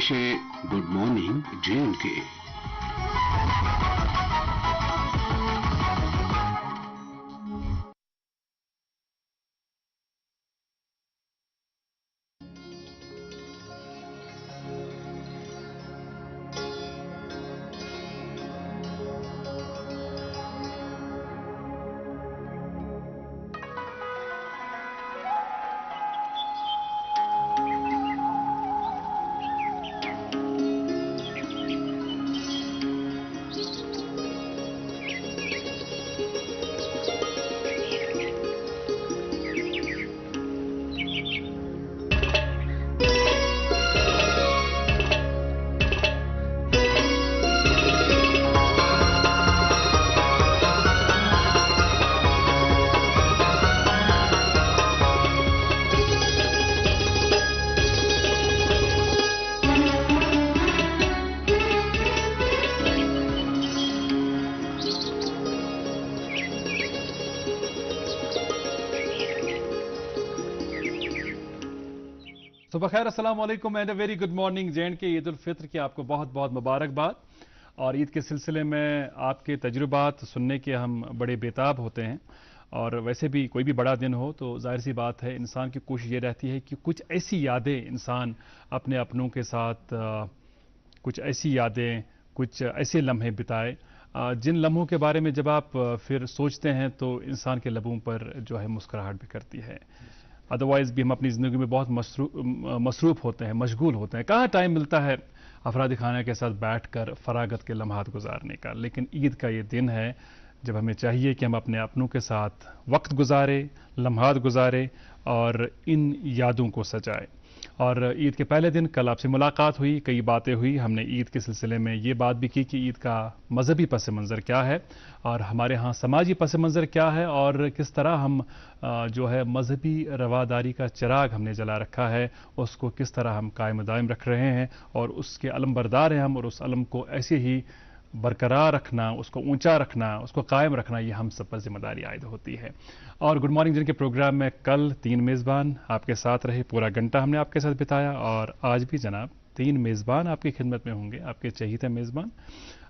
पेश है good morning JNK। सुबह खैर, अस्सलाम वालेकुम and a very good morning JNK। Eid ul Fitr की आपको बहुत बहुत मुबारकबाद। और ईद के सिलसिले में आपके तजुर्बात सुनने के हम बड़े बेताब होते हैं। और वैसे भी कोई भी बड़ा दिन हो तो जाहिर सी बात है इंसान की कोशिश ये रहती है कि कुछ ऐसी यादें इंसान अपने अपनों के साथ कुछ ऐसी यादें, कुछ ऐसे लम्हे बिताए जिन लम्हों के बारे में जब आप फिर सोचते हैं तो इंसान के लबों पर जो है मुस्कुराहट भी करती है। अदरवाइज भी हम अपनी ज़िंदगी में बहुत मसरूफ़ होते हैं, मशगूल होते हैं। कहाँ टाइम मिलता है अफराद खाना के साथ बैठकर फरागत के लम्हात गुजारने का। लेकिन ईद का ये दिन है जब हमें चाहिए कि हम अपने अपनों के साथ वक्त गुजारें, लम्हात गुजारें और इन यादों को सजाएं। और ईद के पहले दिन कल आपसे मुलाकात हुई, कई बातें हुई। हमने ईद के सिलसिले में ये बात भी की कि ईद का मजहबी पस मंज़र क्या है और हमारे यहाँ समाजी पस मंज़र क्या है और किस तरह हम जो है मजहबी रवादारी का चिराग हमने जला रखा है, उसको किस तरह हम कायम दायम रख रहे हैं और उसके अलमबरदार हैं हम। और उस अलम को ऐसे ही बरकरार रखना, उसको ऊंचा रखना, उसको कायम रखना, ये हम सब पर जिम्मेदारी आयद होती है। और गुड मॉर्निंग जिनके प्रोग्राम में कल 3 मेज़बान आपके साथ रहे, पूरा घंटा हमने आपके साथ बिताया। और आज भी जनाब 3 मेज़बान आपकी खिदमत में होंगे, आपके चहीते मेज़बान।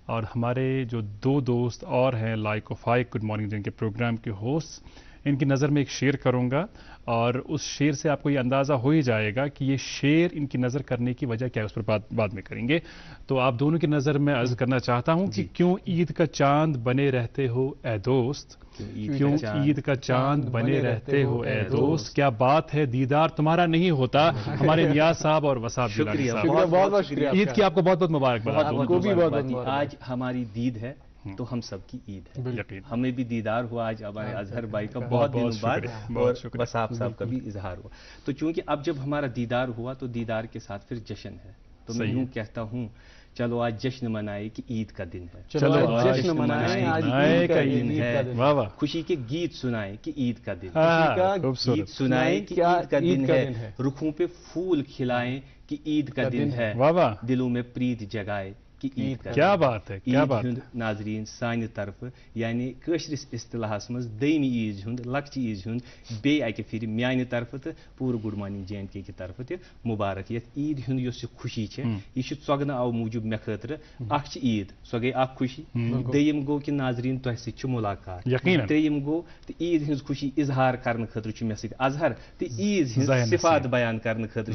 और हमारे जो 2 दोस्त और हैं लाइक फाइक गुड मॉर्निंग जिनके प्रोग्राम के होस्ट, इनकी नज़र में एक शेर करूँगा और उस शेर से आपको ये अंदाज़ा हो ही जाएगा कि ये शेर इनकी नज़र करने की वजह क्या है, उस पर बाद में करेंगे। तो आप दोनों की नज़र में अर्ज़ करना चाहता हूँ कि क्यों ईद का चांद बने रहते हो ए दोस्त, क्यों ईद का चांद बने रहते हो ए दोस्त, क्या बात है दीदार तुम्हारा नहीं होता। हमारे नियाज साहब और वसाब जिलानी साहब, बहुत शुक्रिया। ईद की आपको बहुत बहुत मुबारकबाद। आज हमारी दीद है तो हम सबकी ईद है। हमें भी दीदार हुआ आज हमारे अजहर भाई का बहुत दिनों बाद, और वसाब साहब का भी इजहार हुआ। तो चूंकि अब जब हमारा दीदार हुआ तो दीदार के साथ फिर जश्न है। तो मैं यूं कहता हूँ चलो आज जश्न मनाए कि ईद का दिन है, चलो जश्न मनाए आज ईद का दिन है, वाह वाह, खुशी के गीत सुनाए कि ईद का दिन है, गीत सुनाए कि ईद का दिन है, रुखों पे फूल खिलाएं कि ईद का दिन है, वाह वाह, दिलों में प्रीत जगाए कि ईद का क्या बात है, क्या बात है। नाजरीन सानि तरफ यानी कशरिस इस्तिलाहस मज दयमी ईद हुंद लक्चि ईद हुंद बे अकि फिर म्यानि तरफ तो पूरा गुड मॉर्निंग JNK की तरफ ते मुबारक। ये ईद हुंद योस खुशी छे ये चगन आव मूजूब मे खतर अख ईद सो गई अख खुशी। दयम गो कि नाजरीन तह सह मुलाकात, त्रेयम गो तो ईद हज खुशी इजहार करने खतर मे सह अजहर तो ईद हज सिफात बयान करने खतर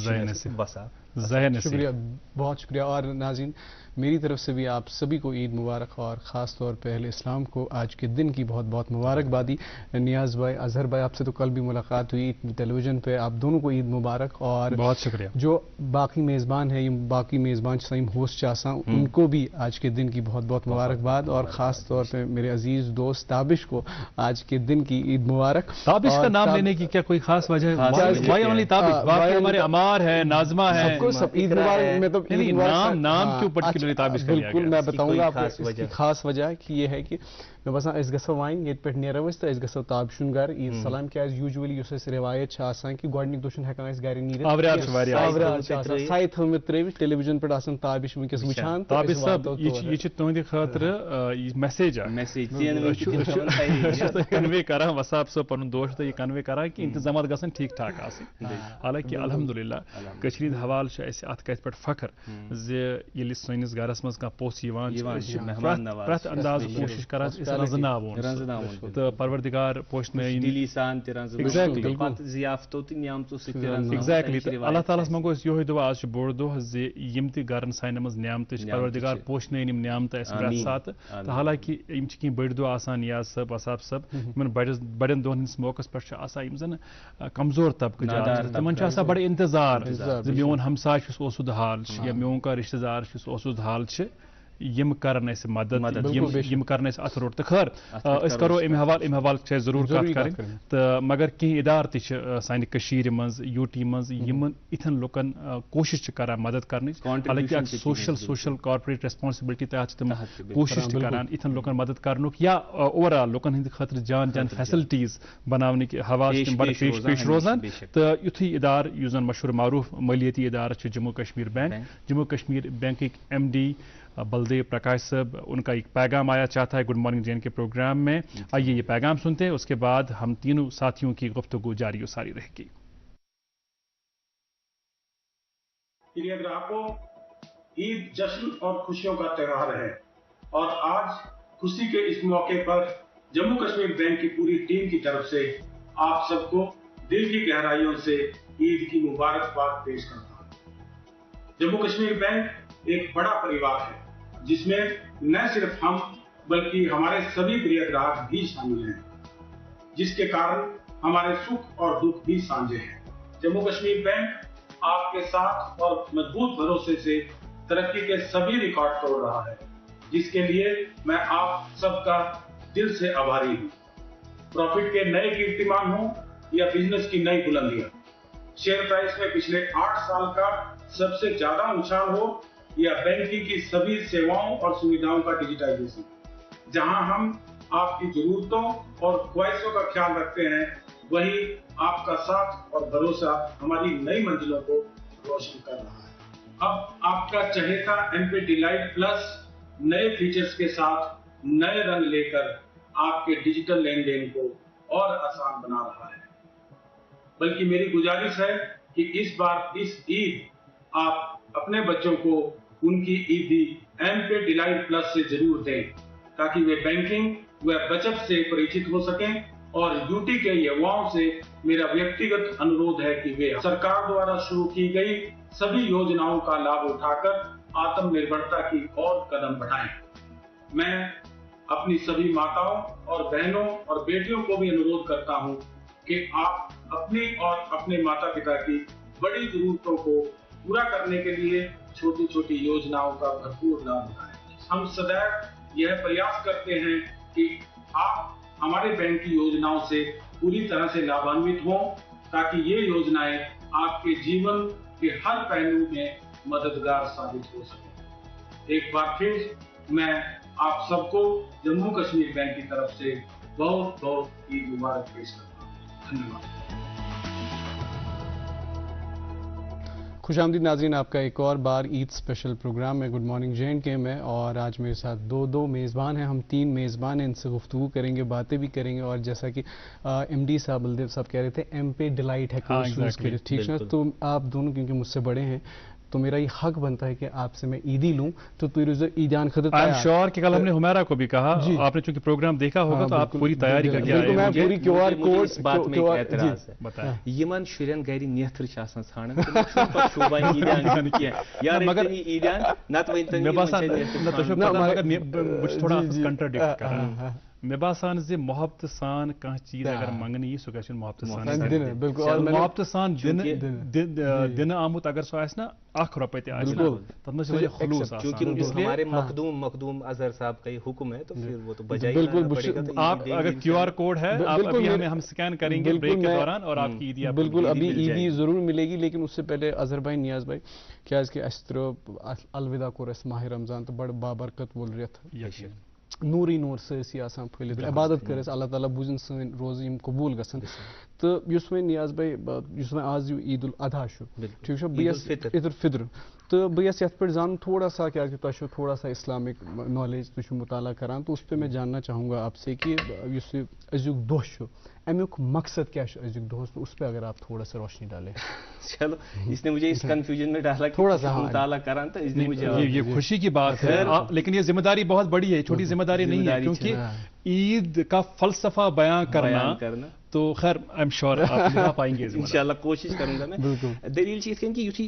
बसा। शुक्रिया, बहुत शुक्रिया। और नाज़रीन मेरी तरफ से भी आप सभी को ईद मुबारक और ख़ास तौर पे अहले इस्लाम को आज के दिन की बहुत बहुत मुबारकबादी। नियाज भाई, अजहर भाई, आपसे तो कल भी मुलाकात हुई टेलीविज़न पे, आप दोनों को ईद मुबारक। और बहुत शुक्रिया। जो बाकी मेज़बान है, बाकी मेज़बान सही होस्ट चासा उनको भी आज के दिन की बहुत बहुत मुबारकबाद। और ख़ास तौर पर मेरे अजीज़ दोस्त ताबिश को आज के दिन की ईद मुबारक। ताबिश का नाम लेने की क्या कोई खास वजह है? हमारे अमार है, नाजमा है, सब ईद मुबारक में तो नाम क्यों पर्टिकुलरली ताबिश कर लिया गया? बिल्कुल मैं बताऊंगा आपको इसकी खास वजह कि ये है कि मैं बस गो वन ये पे नेरो तो गो ताबशुन घर ईद सलाम क्या यूजुअली रिवायत कि गोडनिक दोन हेकान घर नीर साई थमित त्रिविश टेलीविजन पे ताबिश वनकस वुचान। ताबिश साहब ये तुंद खतर मैसेज कन्वे कर वसाब सब पन दोस्त ये कन्वे कर कि इंतजाम गसन ठीक ठाक आसन। हालांकि अल्हम्दुलिल्लाह कश्मीर हवाल अत कत पे फख्र जे सैनिस गरस मज कह पोस प्रथ अंदाज कोशिश कर रंजनावन तो परवरदिगार पोष में एग्जैक्टली अल्लाह ताला मंगो यो दुआ आज बोड़ दो यम गरन सान मज नियामत परवरदिगार पोष इन नियामत साथ तो हालांकि कह बड़ दो नियाज सब असाब सब बड़न दोहन हंस मौकस पे जन कमजोर तबकह तमन बड़ इंतजार मोन हमसाय ओसुद हाल या मोन का रिश्तेदार ओसुद हाल यम करन मदद यम करन अथ रोट तो खैर करो अम हवाल जरूर कत कर तो मगर कह इदार सान मज यूटी मज इथन लुकन कोशिश कर मदद कर हालांकि सोशल कॉर्पोरेट रेस्पॉन्सिबिलिटी तहत तम कोशिश कर इथन लुकन मदद कर या ओवरऑल लुकन हंद खतर जान फैसिलिटीज बनाने हवा बड़ पेश रोजान तो युथी इदार जन मशहूर मारूफ मलियती इदार जम्मू कश्मीर बैंक MD बलदेव प्रकाश साहब, उनका एक पैगाम आया चाहता है गुड मॉर्निंग जे के प्रोग्राम में। आइए ये पैगाम सुनते हैं, उसके बाद हम तीनों साथियों की गुफ्तगू जारी और सारी रहेगी। प्रिय ग्राहकों, ईद जश्न और खुशियों का त्योहार है और आज खुशी के इस मौके पर जम्मू कश्मीर बैंक की पूरी टीम की तरफ से आप सबको दिल की गहराइयों से ईद की मुबारकबाद पेश करता हूं। जम्मू कश्मीर बैंक एक बड़ा परिवार है जिसमें न सिर्फ हम बल्कि हमारे सभी प्रिय ग्राहक भी शामिल हैं, जिसके कारण हमारे सुख और दुख भी साझे हैं। जम्मू कश्मीर बैंक आपके साथ और मजबूत भरोसे से तरक्की के सभी रिकॉर्ड तोड़ रहा है, जिसके लिए मैं आप सबका दिल से आभारी हूं। प्रॉफिट के नए कीर्तिमान हो या बिजनेस की नई बुलंदियां, शेयर प्राइस में पिछले 8 साल का सबसे ज्यादा उछाल हो या बैंकिंग की सभी सेवाओं और सुविधाओं का डिजिटाइजेशन, जहां हम आपकी जरूरतों और ख्वाहिशों का ख्याल रखते हैं, वही आपका साथ और भरोसा हमारी नई मंजिलों को रोशन कर रहा है। अब आपका चहेता MP डिलाइट प्लस नए फीचर्स के साथ नए रंग लेकर आपके डिजिटल लेन देन को और आसान बना रहा है। बल्कि मेरी गुजारिश है कि इस बार इस ईद आप अपने बच्चों को उनकी ईदी MP डिलाइट प्लस से जरूर दें, ताकि वे बैंकिंग व बचत से परिचित हो सकें। और यूटी के युवाओं से मेरा व्यक्तिगत अनुरोध है कि वे सरकार द्वारा शुरू की गई सभी योजनाओं का लाभ उठाकर आत्मनिर्भरता की ओर कदम बढ़ाएं। मैं अपनी सभी माताओं और बहनों और बेटियों को भी अनुरोध करता हूं कि आप अपनी और अपने माता पिता की बड़ी जरूरतों को पूरा करने के लिए छोटी छोटी योजनाओं का भरपूर लाभ उठाएं। हम सदैव यह प्रयास करते हैं कि आप हमारे बैंक की योजनाओं से पूरी तरह से लाभान्वित हों, ताकि ये योजनाएं आपके जीवन के हर पहलू में मददगार साबित हो सके। एक बार फिर मैं आप सबको जम्मू कश्मीर बैंक की तरफ से बहुत बहुत ईद मुबारक पेश करता हूँ। धन्यवाद। खुशामदीद नाज़रीन, आपका एक और बार ईद स्पेशल प्रोग्राम में गुड मॉर्निंग जे में। और आज मेरे साथ दो मेज़बान हैं, हम 3 मेज़बान हैं, इनसे गुफ्तगू करेंगे, बातें भी करेंगे। और जैसा कि MD साहब बलदेव साहब कह रहे थे, MP डिलाइट है कोर्स, ठीक है। तो आप दोनों क्योंकि मुझसे बड़े हैं, तो मेरा ये हक बनता है कि आपसे मैं ईदी लूं। तो ईदान खदर आई एम श्योर कि कल हमने हुमैरा को भी कहा, आपने चूंकि प्रोग्राम देखा होगा तो आप पूरी तैयारी करके आए हैं। पूरी QR कोड इस बात में एतराज है, बताएं यमन शुरन गैरी नेथर छासन छानन तो शोभा ईदान किया यार, मगर ईदान नत वइन मैं बस न तो मगर थोड़ा कंट्राडिक्ट कर रहा हूं। मे बासान जे मोहब्बत सान कह चीज अगर मंगनी सो गन मोहब्बत सान, बिल्कुल मोहब्बत सान दिन आमुत अगर सो आस ना 1 रुपए ते आस तब में से खुलूस आसान, क्योंकि हमारे मखदूम अजहर साहब का ये हुक्म है, तो फिर वो तो बजाय बिल्कुल आप अगर QR कोड है आप अभी हम स्कैन करेंगे ब्रेक के दौरान और आपकी ईदी बिल्कुल अभी ईदी जरूर मिलेगी। लेकिन उससे पहले अजहर भाई, नियाज भाई, क्या इसके अलविदा कोर माह रमजान तो बड़ बाबरकत बोल रहा था, नूरी नूर से आसान फैलित इबादत कर अल्लाह ताला बुझन सन रोज यम कबूल गसन। तो युस में नियाज भाई, युस में आज ईद उल अधा ठीक है, ईद उल फित्र, तो बह यस यथ पे जान थोड़ा सा क्या तुम थोड़ा सा इस्लामिक नॉलेज तुम मुताला करान तो उस पर मैं जानना चाहूँगा आपसे कि अजुक दोह अमुक मकसद क्या अजुक दोहस तो उस पर अगर आप थोड़ा सा रोशनी डालें। चलो, इसने मुझे इस कंफ्यूजन में डाला कि थोड़ा सा मुताला करान तो इसने मुझे ये खुशी की बात है, लेकिन ये जिम्मेदारी बहुत बड़ी है, छोटी जिम्मेदारी नहीं है, क्योंकि ईद का फलसफा बयां करना तो खैर आई एम श्योर आप निभा पाएंगे इंशाल्लाह, कोशिश करूंगा मैं। दलील कि युथी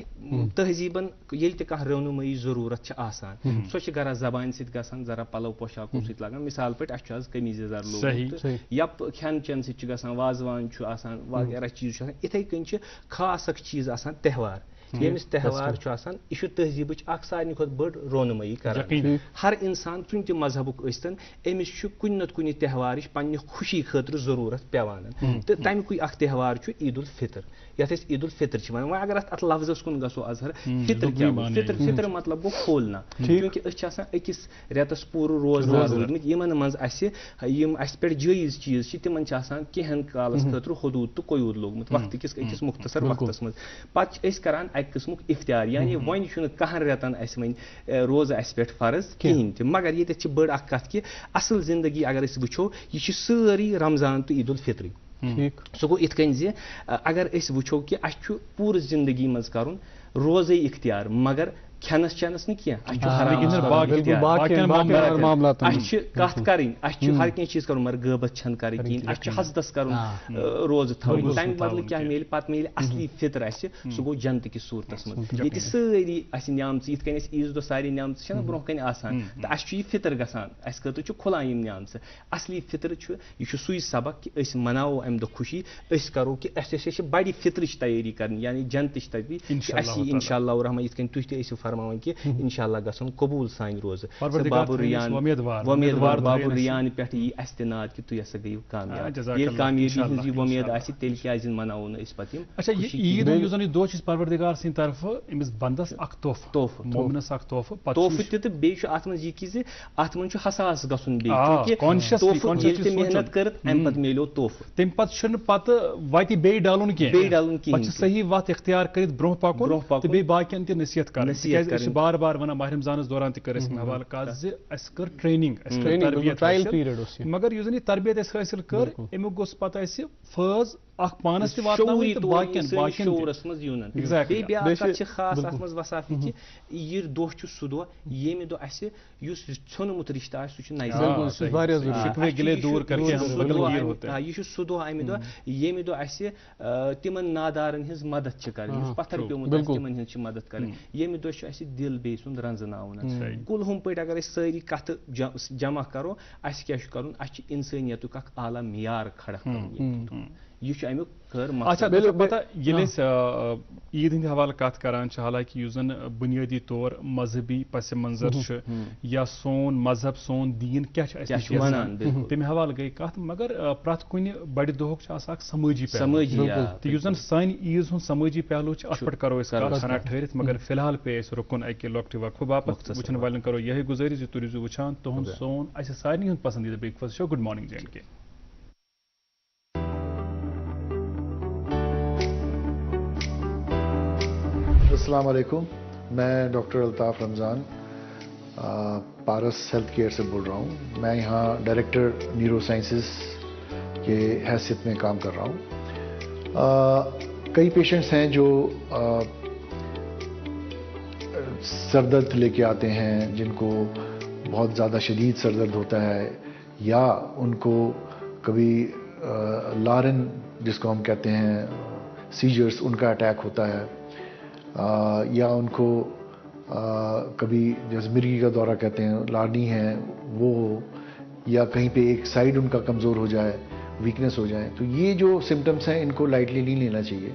तहजीबन ये रहनुमाई जरूरत आसान सो गरा जबान सत जरा पलव पोशाकों सत लगान, मिसाल पे आज कमीज यजार लोग या खेन चेन सत वाजवान वगैरह चीज इथे कन खास चीज आसान त्यौहार यमिस त्यौहार यह तहजीब सारे खुद बड़ रोनुमाई कर। हर इंसान कुन त मजहबुक स्तन अमिस कुन नत कुन त्यौहार पन्ने खुशी खतर जरूरत पेवान, तो तमुक त्यौहार ईद उल फितर ये ईद उल फितर वन। वह अगर अत लफ्जस कुन गो अजहर फितर क्या फितर फितर मतलब गो खोलना, क्योंकि अकिस रेतस पूर रोजदार रोदमित यमन मज पे जायज चीज तिमन कहन कालस खतर हदूद तो कोयूद लोगमुत वक्त किस मुख्तसर वक्तस मज पे करान किस्मुक इफ्तियार, यानी वन कहन रेतन अस वन रोज अस पे फर्ज कहें तो, मगर ये बड़ कत कि असल जिंदगी अगर वो यह सारी रमजान तो ईद उल फितर सो गो इत अगर वो कि पूर जिंदगी मज कर रोजे इख्तियार, मगर खेनस चेनस न कह हर कह चीज कर मगर गबत छन कर हजदस कर रोज थो तम बदल क्या मिले पे मिले असली फितर सह गो जन्नत कि सूरतस मज ये सारी न्यामत इत ईज दो सारी न्यामत ब्रोह कन आसान तो यह फितर गसान खतर खुला यम न्यामत असली फितर यह सुई सबक कि मनाओ अम दो खुशी करो कि अस बड़ी फितर तैयारी कर यानी जन्नत तैयारी इंशाअल्लाह रहमान इत तुम फरमान कि इंशाअल्लाह गसन कबूल सान रोज बाबू रियान वमेदवार बाबू रियान पे अस्तिनाद कि तु हसा गई कामयाब ये कामयाबी हज वमेद आसि तेल क्या मनाओ न पत। अच्छा, ये ईद युस दो परवरदिगार सिंद तरफ अमिस बंदस अख तोहफह मोमिनस अख तोहफह तो बे अत मन यह अत मन हसास गसन क्योंकि मेहनत कर अम पत मिलो तोहफह तम पत वत बे डालुन कह सही वत इख्तियार कर ब्रोह पकुन तो बे बाकियन त नसीहत कर बार बार वन माह रमजानस दौरान तर हवाले कत कर ट्रेनिंग मगर युस जन तरबियत हासिल कर अमुक गोस पत फज पानस खास वसाफी कि यह दो सह दो ये दो ोनमुत रिश्ता सह सह दो अमे दो ये दो तिमन नादारन हज मदद कर पत्थर प्योमुत तिमन हज मदद कर ये दो दिल बे सुंद रंजनावन कुलहुम पे अगर सारी कत जमा करो क्या कर इंसानियत आला मियार खड़ा कर यह अमुक अच्छा पता ये ईद हंद हवाले कत करान हालांकि युस जन बुनियादी तौर मजहबी पस मंजर या सोन मजहब सोन दीन क्या तमें हवाले गई कत मगर प्रत कुन बड़ दोह समाजी तो युस जन सान ईद हूँ समाजी पहलू अत पे करो हना ठहरित मगर फिलहाल पे रुकन अकि लॉकटे वक्फ बापत वुचन वाले करो यही गुजारिश तुम रूजू वुचान तुहद सोन अस सारे हूँ पसंदीदा breakfast show good morning J&K। अस्सलाम वालेकुम, मैं डॉक्टर अल्ताफ़ रमज़ान पारस हेल्थ केयर से बोल रहा हूँ। मैं यहाँ डायरेक्टर न्यूरो साइंसेस के हैसियत में काम कर रहा हूँ। कई पेशेंट्स हैं जो सर दर्द लेके आते हैं, जिनको बहुत ज़्यादा शदीद सर दर्द होता है, या उनको कभी लारन जिसको हम कहते हैं सीजर्स, उनका अटैक होता है, या उनको कभी जैसे मिर्गी का दौरा कहते हैं, लार्नी है वो, या कहीं पे एक साइड उनका कमज़ोर हो जाए, वीकनेस हो जाए, तो ये जो सिम्टम्स हैं इनको लाइटली नहीं लेना चाहिए।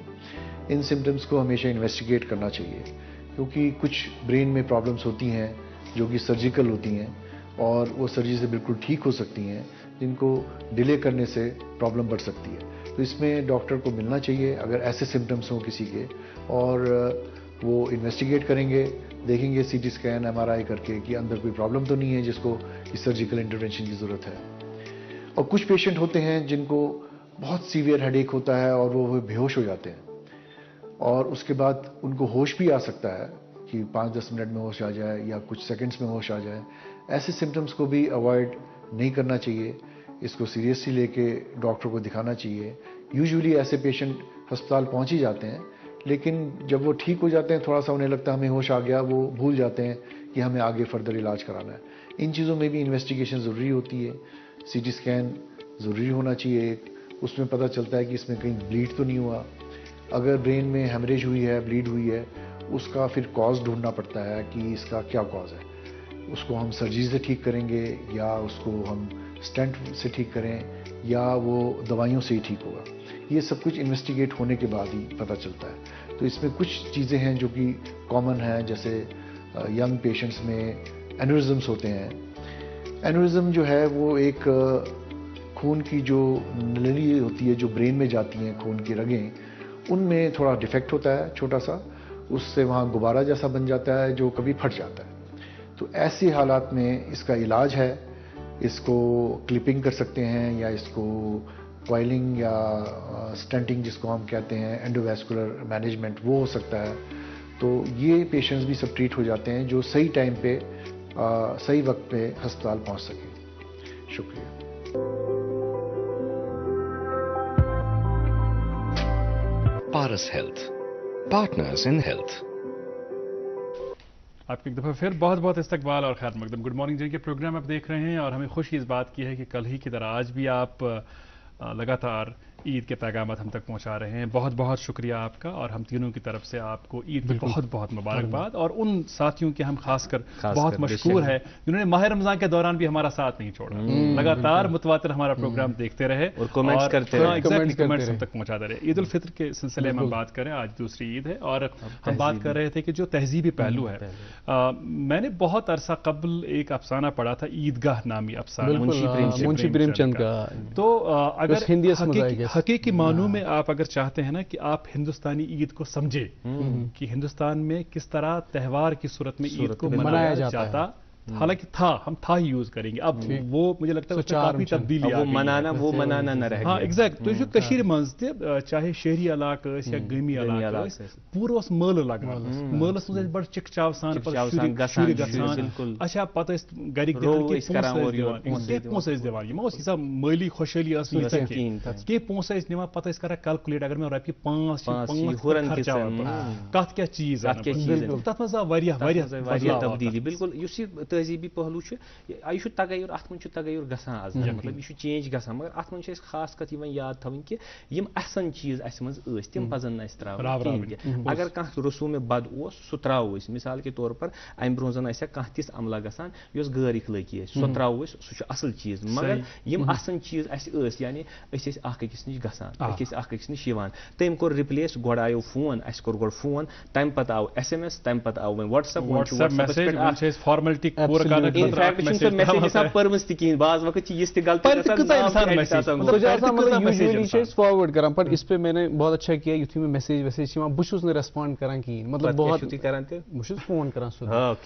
इन सिम्टम्स को हमेशा इन्वेस्टिगेट करना चाहिए, क्योंकि कुछ ब्रेन में प्रॉब्लम्स होती हैं जो कि सर्जिकल होती हैं और वो सर्जरी से बिल्कुल ठीक हो सकती हैं, जिनको डिले करने से प्रॉब्लम बढ़ सकती है। तो इसमें डॉक्टर को मिलना चाहिए अगर ऐसे सिम्टम्स हों किसी के, और वो इन्वेस्टिगेट करेंगे, देखेंगे CT स्कैन MRI करके कि अंदर कोई प्रॉब्लम तो नहीं है जिसको इस सर्जिकल इंटरवेंशन की ज़रूरत है। और कुछ पेशेंट होते हैं जिनको बहुत सीवियर हेडेक होता है और वो बेहोश हो जाते हैं, और उसके बाद उनको होश भी आ सकता है, कि 5-10 मिनट में होश आ जाए या कुछ सेकंड्स में होश आ जाए, ऐसे सिम्टम्स को भी अवॉइड नहीं करना चाहिए। इसको सीरियसली लेके डॉक्टर को दिखाना चाहिए। यूजुअली ऐसे पेशेंट अस्पताल पहुंच ही जाते हैं, लेकिन जब वो ठीक हो जाते हैं, थोड़ा सा उन्हें लगता है हमें होश आ गया, वो भूल जाते हैं कि हमें आगे फर्दर इलाज कराना है। इन चीज़ों में भी इन्वेस्टिगेशन ज़रूरी होती है। CT स्कैन ज़रूरी होना चाहिए एक, उसमें पता चलता है कि इसमें कहीं ब्लीड तो नहीं हुआ। अगर ब्रेन में हेमरेज हुई है, ब्लीड हुई है, उसका फिर कॉज ढूंढना पड़ता है कि इसका क्या कॉज है। उसको हम सर्जरी से ठीक करेंगे या उसको हम स्टेंट से ठीक करें या वो दवाइयों से ही ठीक होगा। ये सब कुछ इन्वेस्टिगेट होने के बाद ही पता चलता है। तो इसमें कुछ चीज़ें हैं जो कि कॉमन हैं, जैसे यंग पेशेंट्स में एन्यूरिज्म्स होते हैं। एन्यूरिज्म जो है वो एक खून की जो नली होती है, जो ब्रेन में जाती हैं खून की रगें, उनमें थोड़ा डिफेक्ट होता है छोटा सा, उससे वहाँ गुब्बारा जैसा बन जाता है जो कभी फट जाता है। तो ऐसे हालात में इसका इलाज है। इसको क्लिपिंग कर सकते हैं या इसको कॉइलिंग या स्टेंटिंग जिसको हम कहते हैं, एंडोवैस्कुलर मैनेजमेंट, वो हो सकता है। तो ये पेशेंट्स भी सब ट्रीट हो जाते हैं जो सही टाइम पे सही वक्त पे अस्पताल पहुंच सके। शुक्रिया। पारस हेल्थ, पार्टनर्स इन हेल्थ। आपकी एक दफ़ा फिर बहुत बहुत इस्तकबाल और खैर मकदम। गुड मॉर्निंग जी के प्रोग्राम आप देख रहे हैं और हमें खुशी इस बात की है कि कल ही की तरह आज भी आप लगातार ईद के पैगाम हम तक पहुंचा रहे हैं। बहुत बहुत शुक्रिया आपका, और हम तीनों की तरफ से आपको ईद की बहुत बहुत मुबारकबाद। और उन साथियों के हम खासकर बहुत मशकूर है जिन्होंने माह रमजान के दौरान भी हमारा साथ नहीं छोड़ा, लगातार मुतवातिर हमारा प्रोग्राम देखते रहे और कमेंट्स करते रहे, कमेंट्स हम तक पहुंचाते रहे। ईद उल फित्र के सिलसिले में हम बात करें, आज दूसरी ईद है और हम बात कर रहे थे कि जो तहजीबी पहलू है, मैंने बहुत अरसा कबल एक अफसाना पढ़ा था, ईदगाह नामी अफसाना मुंशी प्रेमचंद का। तो अगर हकीकी मानों में आप अगर चाहते हैं ना कि आप हिंदुस्तानी ईद को समझे कि हिंदुस्तान में किस तरह त्योहार की सूरत में ईद को मनाया जाता, हालांकि हम था ही यूज करेंगे, अब वो मुझे लगता है काफी तब्दीली वो मनाना न रहे। हाँ एग्जैक्ट। तो कशीर मंज चाहे शहरी इलाका या गमी इलाका पूरा मल लगान, मलस मज बड़ चिकचाव सान अच्छा पता गरिक पोंस दिवान यह माली खुशहाली कह पोंस निवान पता करा कैलकुलेट अगर मैं रपी 5 कत क्या चीज तथ मज तब्दीली बिल्कुल तहजीबी पहलू यह तगैर अत मन तगैर गसान आज मतलब यह चेंज गसान, मगर अत मन खास कत याद थवन कि यम असन चीज अस मज तम पजन न अगर कह रसूम बद सह त्रो मिसाल के तौर पर अम ब्रोह जन कह तिस अमला गसान गैर इखलाकी सह त्रो सह असल चीज, मगर यम असन चीज अस यानी अकिस नश गसान अकिस नश तम कोर रिप्लेस गोड़ आयो फोन अस कोर गोड़ फोन, तम पत आव SMS, तम पत आव व्हाट्सएप फॉर्मेलिटी फॉरवर्ड करान पर इस पे मैंने बहुत अच्छा किया युथी में मैसेज बहुत रेस्पॉन्ड करान की मतलब बहुत फोन करान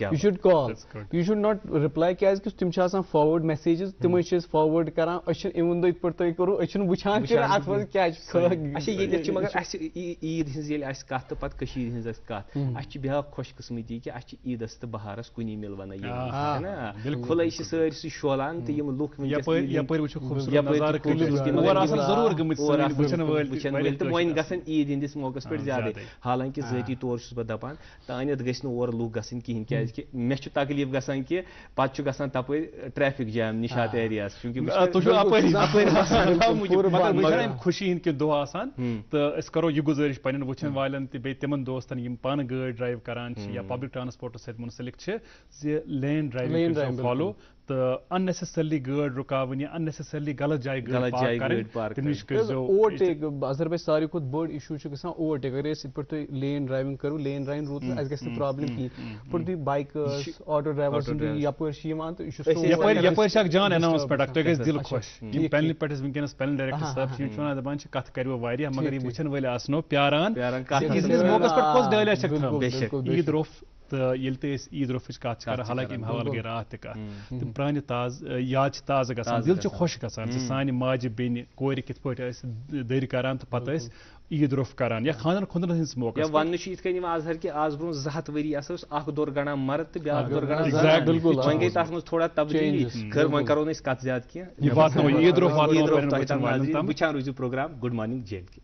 you should call you should not reply क्या तुम फॉरवर्ड मैसेजेस तम फॉरवर्ड करान इवन दो पे तुम करो वुचान क्या मगर ईद हज कत पत हज कत ब्या खुश किस्मती कि ईदस तो बहारस कुनी मिलवन खुले सारी शोलान तो लुक वन गसन ईद हंदिस मौके पे ज्यादा, हालांकि ज़ाती तौर बह दपान तानत गि और लुक गसन कहें क्या मे तकलीफ गसान कि पे गसान तप ट्रैफिक जैम निशात एरियास खुशी हंद दो तो करो यह गुजारिश पे वुचन वालन तम दोस्तन पान गाड़ी ड्राइव करान या पब्लिक ट्रांसपोर्ट सत मुंसलिक लेन ड्राइविंग फॉलो तो अननेसेसरली गाड़ रुकावन या अननेसेसरली गलत जाए ओवरटेक अजर बह सारी खुद बड़ इशू ओवरटेक अगर पे लेन ड्राइविंग करो लेन ड्राइविंग रूट अस ग प्रॉब्लम कहीं पे बाइकर्स ऑटो ड्राइवर्स यपर जान अनाउंसमेंट तुम दिल खुश पहले पे वनस पहले डायरेक्टर साहब दपान कत करो मगर ये वुचन वल आसनो प्यारान मौके पे ईद रोफ तो ईद रोफच कत कर हालांकि हवाल गई रात तक तम प्रान याद ताज़ा गसान दिल खुश गसान सान माज बेन कोर कित दर करान तो पत ईद रोफ करान या खानन खुंदन हंस मौका वन आजहर कि आज ब्रो 2 वरी अख दौर गणा मर्द तो ब्या दौर गणा बिल्कुल वन गई तथ मज थोड़ा तब्दीली खैर वन करो कत ज्यादा की ईद रोफ वुचान रूजू program good morning JNK।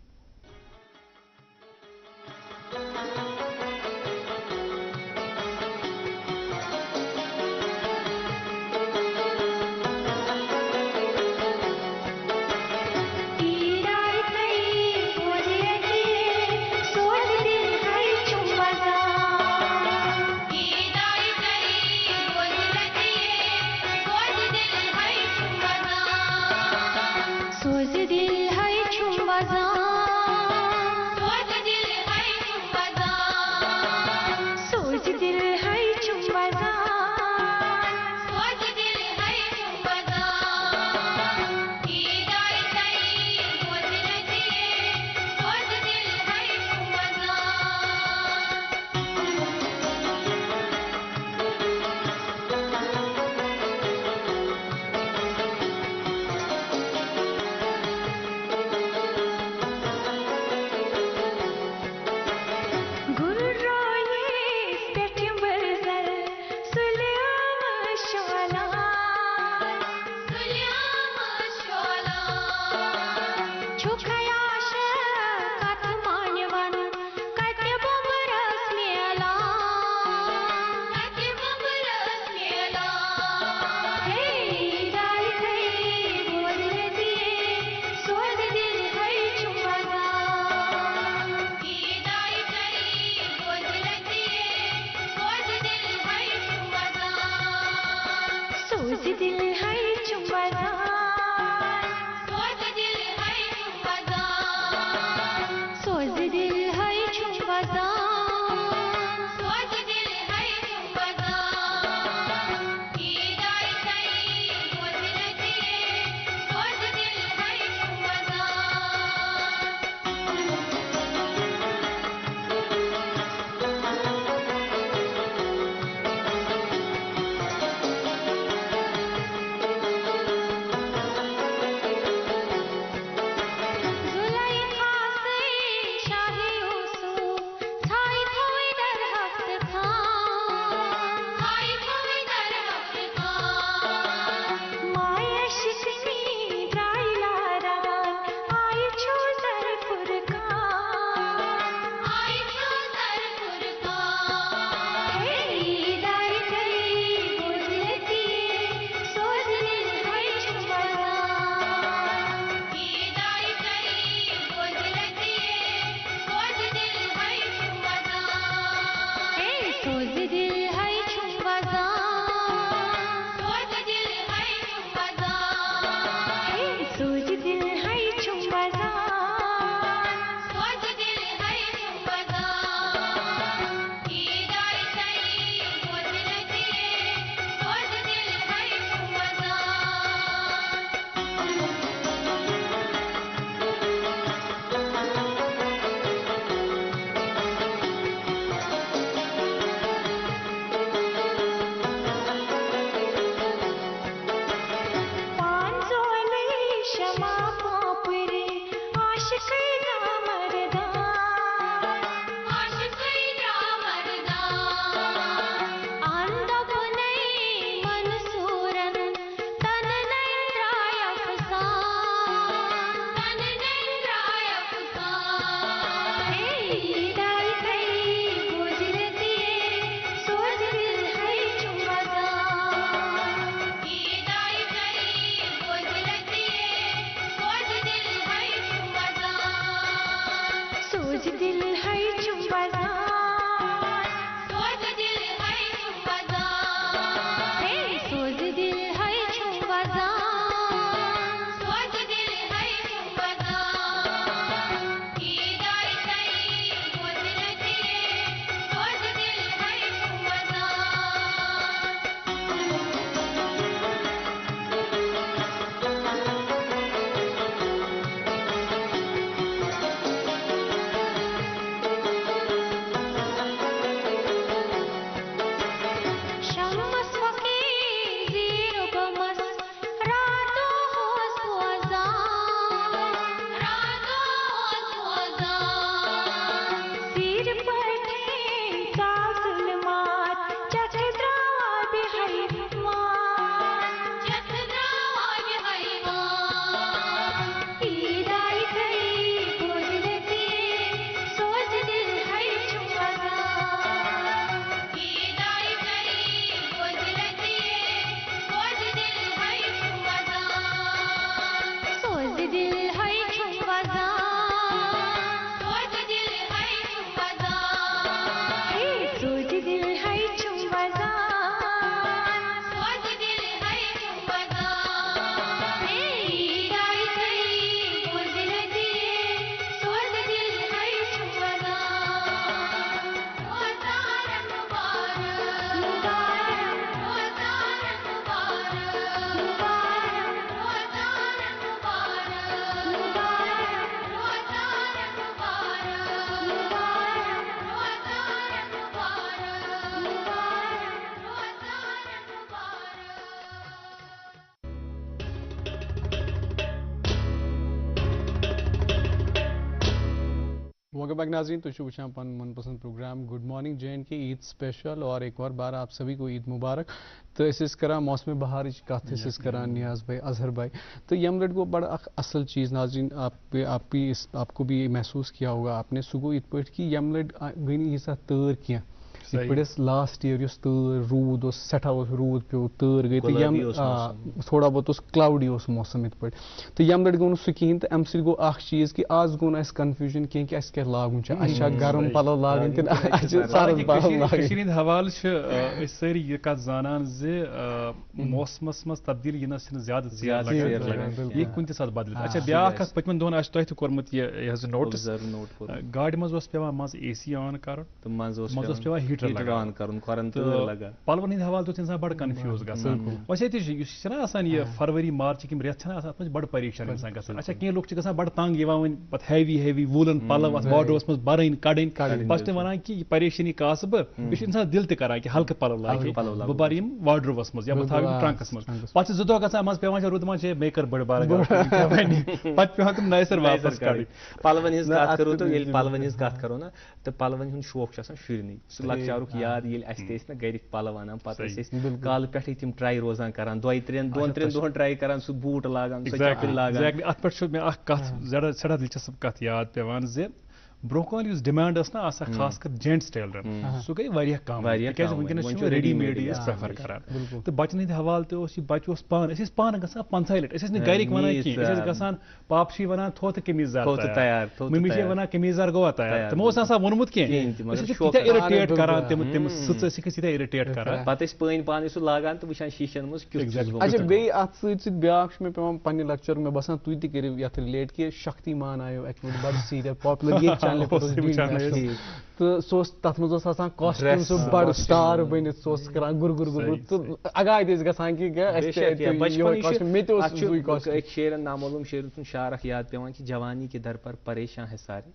Welcome back नाज़रीन, तो शुभ शाम मनपसंद program good morning JNK Eid special और एक और बार आप सभी को ईद मुबारक। तो इस करा मौसम बहार कत करा नियाज भाई अजहर भाई, तो यम लड़ गो बड़ा असल चीज़ नाज़रीन आपको भी महसूस किया होगा आपने सुगो इत पे कि यम लड़ गई यीसा तर क्या लास्ट ईयर तर रूद सठा रूद पे तर गई तो यम थोड़ा बहुत क्लाउडी मौसम इत पे तो यम लड़ गो सह कहें तो अम सो गो चीज़ कि आज गो ना कन्फ्यूजन कह कि क्या लागून गर्म पलो लागन कि सर्द पलो लागन हवाल सारी यह कत जानान मौसमस मज तब्दीली यिनस ज्यादा ये कुन सात बदल। अच्छा ब्या पतमन दोन तुह तह कोर्मुत यह नोटिस गाड़ी मज पेवान मज AC ऑन कर मज पेवान हीटर लगान पलवन हंद हवाल तो इंसान बड़ कन्फ्यूज गसान वैसे ये फरवरी मार्च कि रेत अत बड़ परेशान इंसान गसान। अच्छा कह लुक बड़ तंग वन पे हैवी वूलन पलव अत वार्डरोबस मज बरन कड़न पे वन कि परेशानी कास बह इंसान दिल तक कि हल्के पलव लागे बह बर यम वार्डरोबस मज या बह थो ट्रंकस मज पे 2 दह गसान मज पे रुद मज मे कर बड़ बार पे पे तुम नए सर वापस कड़ पलवन हज कत करो तो पलवन हज कत करो ना तो पलवन हूं शौक शुरन लक्चारुक याद ये ना गरिक पलव अनान पे काल पे तम ट्राई रोजान कर 2-3 दोहन ट्राई कर सह बूट लागान लागान अत पे मे सड़ा दिलचस्प कत याद पेवान ब्रोह डिमांड ना खास कर जेंट्स टेलरन सह गई कम वनस रेडी मेड प्रेफर करान तो बचन हंद हवाल तो बच्चे पान पान ग 50 लट गरिक वन कहें पाप वन थो तो कमीजदार तैयार मम्मी वन कमीजदार गो तैयार तमो वोनमुत कह इरिटेट करान तम सच इरिटेट करान पे पन पान सह लागान तो वुचान शीशन मज अच्छा बे अत ब्या मे पे पे लेक्चर मे बसान तुह तु ये रिलेट कि शक्तिमान आयो बड़ सीरियल पॉपुलर तो तथ मज कॉस्ट्यूम सह बड़ स्टार बनित सह गुर गुर गुर तो अगाय गसान कि शेरन नामालूम शेर शार याद पेवान कि जवानी के दर पर परेशान है सारे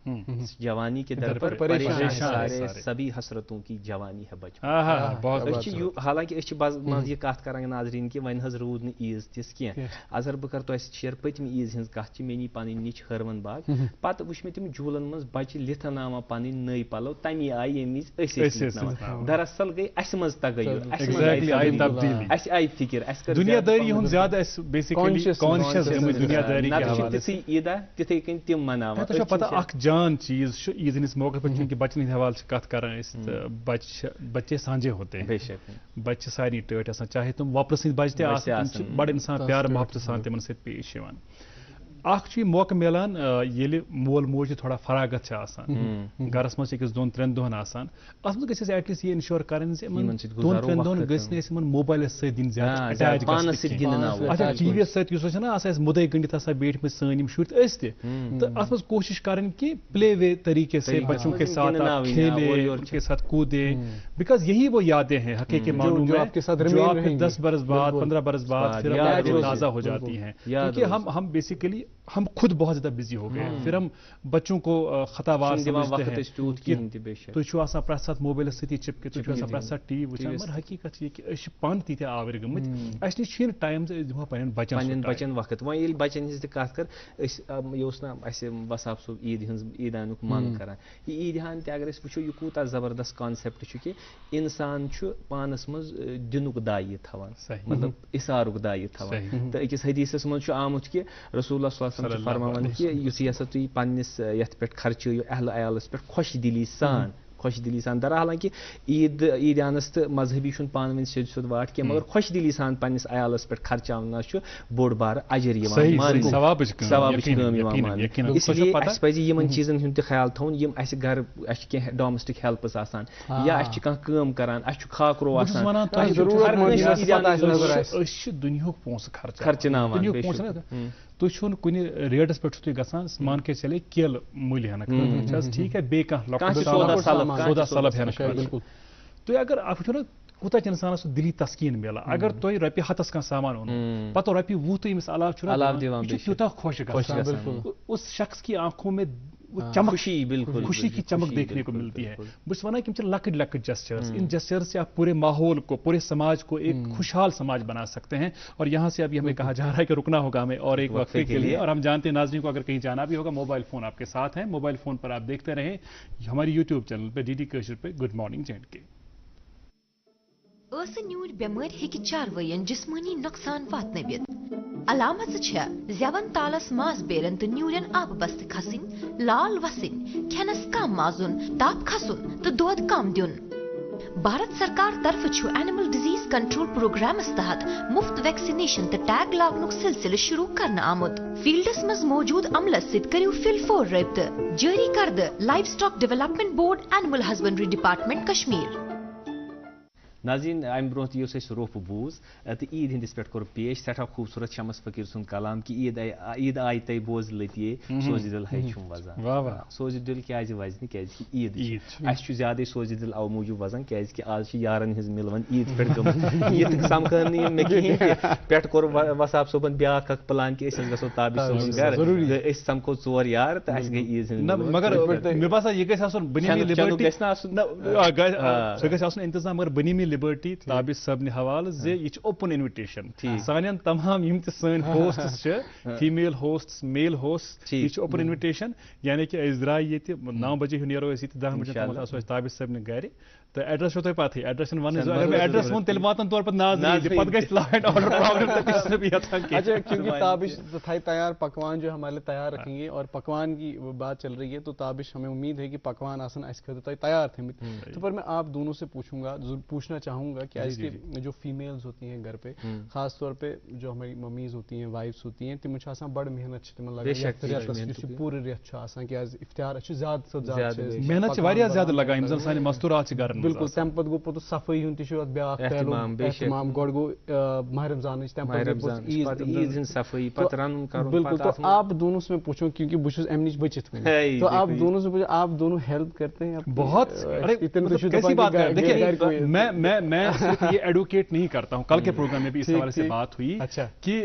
जवानी के दर पर परेशान है सारे सभी हसरतों की जवानी है बचपन। हालांकि मज यह कत कर नाजरीन कि वन हज रूद ईज तिस कह अगर बह कर शेर पतम ईज हज कत मे पन निच हरवन बाग पे वुच मे तम झूलन मज बच्चे लिथन आवा पन नई पलो तमी आई ये दरअसल गई अस मज तगैर आई फिक्र दुनियादारी हूं ज्यादा कॉन्शियस दुनियादारी तिथि ईदा तिथे कन तम मनावा पता अख जान चीज ईद हंदिस मौके पर चूंकि बच्चन हंद हवाल कत कर बच्चे सांझे होते हैं बच्चे सारी टट आसान चाहे तुम वापस सद बच्चे बड़ इंसान प्यार मोहब्बत सान तिमन सत पेश मौका मिलान ये मोल मोज थोड़ा फरागत गरस मज 2-3 दोहन आसान अत मज गस एटलीस्ट ये इंश्योर कर 2-3 दोहन गस मोबाइल दिन टीवी सत मुदे गंडित बैठ सन शुर तो अत मज कोशिश कर कि प्ले वे तरीके से बच्चों के साथ खेले उनके साथ कूदे बिकॉज यही वो यादें हैं हकीकी मानूं में जो 10 बरस बाद 15 बरस बाद फिर ताज़ा हो जाती हैं क्योंकि हम बेसिकली हम खुद बहुत ज्यादा बिजी हो गए, फिर हम बच्चों को खतावार समझते हैं कि तुझ आसान प्रत सात मोबाइल सती चिपके, तुझ आसान प्रत सात टीवी वुचान, मगर हकीकत ये कि पान तीत आवर गमत अस नश टाइम दिमो पन्न बचन वक्त वह ये बचन हज कत कर ये वसाफ सोब ईदान मंग कर ईदान अगर वो यह कूत जबरदस्त कॉन्सेप्ट कि इंसान पानस मज दिनुक दायि थवान, मतलब इशारुक दायि थवान। तो अकिस हदीसस मज आमुत कि रसूलुल्लाह फरमान कि युथी हसा तुम पन्निस यथ पे खर्चो अहल अयालस पे खुश दिली सान दर हालांकि ईदानस तो मजहबी पान वन सिद सुद वाट क्या, मगर खुश दिली सान पन्निस अयालस पे खर्चावना बोड़ बार अजर इसलिए अस पज यमन चीजन हुंद ख्याल थवन यम अस घर अस कह डोमेस्टिक हेल्पस आसान या अस कम करान अस खाकरो आसान दुनिया पोस खर्चनावान तुम कुन रेटस पे तुम गसान मान के चले केल मूल्य हेन ठीक है बे सौदा सलब हेन तुम अगर आप वो कूत इंसान दिली तस्कीन मिला अगर तुम रपि हतस कह सामान ओन पतो रपि वो तो अमिस अलाव त्यूता खुश उस शख्स की आंखों में चमक खुशी की चमक देखने को मिलती है। बस वना कि लकट लकट जेस्चर्स, इन जेस्चर्स से आप पूरे माहौल को, पूरे समाज को एक खुशहाल समाज बना सकते हैं। और यहाँ से अभी हमें कहा जा रहा है कि रुकना होगा हमें और एक वक्फे के लिए, और हम जानते हैं नाज़रीन को अगर कहीं जाना भी होगा मोबाइल फोन आपके साथ है, मोबाइल फोन पर आप देखते रहें हमारी यूट्यूब चैनल पे DD कश्मीर पे गुड मॉर्निंग J&K। न्यूर बेमार हेकि चारवयन जिस्मानी नुकसान वातनवित अलामत जेवन तालस मास बेरन तो न्यूरन आब बस्त खसिन, लाल वसिन, खेनस कम माजुन, ताप खसुन तो दोद कम दिन। भारत सरकार तरफ एनिमल डिजीज कंट्रोल प्रोग्रामस तहत मुफ्त वैक्सीनेशन तो टैग लागनुक सिलसिले शुरू करना आमुद। फील्डस मज मौजूद अमलस सित करियो फिलफोर रब्त जारी करद live stock development board animal husbandry department Kashmir. नाज़रीन अम ब्रोह रोफ बूज तो ईद हंदिस पे कोर पेश सठा खूबसूरत शमस फकीर सुन कलाम कि ईद आई तय बोज लतिये सोज दिल है वजन सोज दिल क्या वजन क्या ईद अस ज्यादा सोज दिल अव मूजूब वजन क्या आज यारन हज मिलवन ईद पे ईद समखन मे कहें पे कोर वसाब सोबन ब्या प्लान कि गो ताबिश सोबन घर समखो 4 यार तो अस गई ईद मगर मे बासा ये बनी इंतजाम मगर बनी लिबर्टी ताबिश सबन हवाल जे यह ओपन इन्विटेशन सान तमाम यम सन hosts female hosts male host यह ओपन इन्विटेशन यानी कि अस द्राय ये 9 बजे नीरो 10 बजे ताबिश सबन गर तो एड्रेस तुम पत एड्रेस वन अगर मैं एड्रेस वो तेल वातन तौर पर नाज पत गई लॉ एंड ऑर्डर प्रॉब्लम अच्छा क्योंकि ताबिश थाई तैयार पकवान जो हमारे तैयार रखेंगे और पकवान की बात चल रही है तो ताबिश हमें उम्मीद है कि पकवान आसन अस तैयार थे तो पर मैं आप दोनों से पूछना चाहूंगा कि आज की जो फीमेल्स होती हैं घर पे खास तौर पे जो हमारी मम्मीज होती हैं वाइफ्स होती हैं तिम बड़ मेहनत तिम लगा पूरे रेत कि आज इफ्तार ज्यादा मेहनत ज्यादा लगा सान मस्तूरात बिल्कुल तम पे गो पो सफाई हूं तमाम गोड़ गो माह रमजान बिल्कुल। तो आप दोनों से मैं पूछूं क्योंकि बुश अम निश बचित तो आप दोनों से पूछो आप दोनों हेल्प करते हैं बहुत कैसी बात है। देखिए मैं ये एडवोकेट नहीं करता हूं, कल के प्रोग्राम में भी इस हवाले से बात हुई कि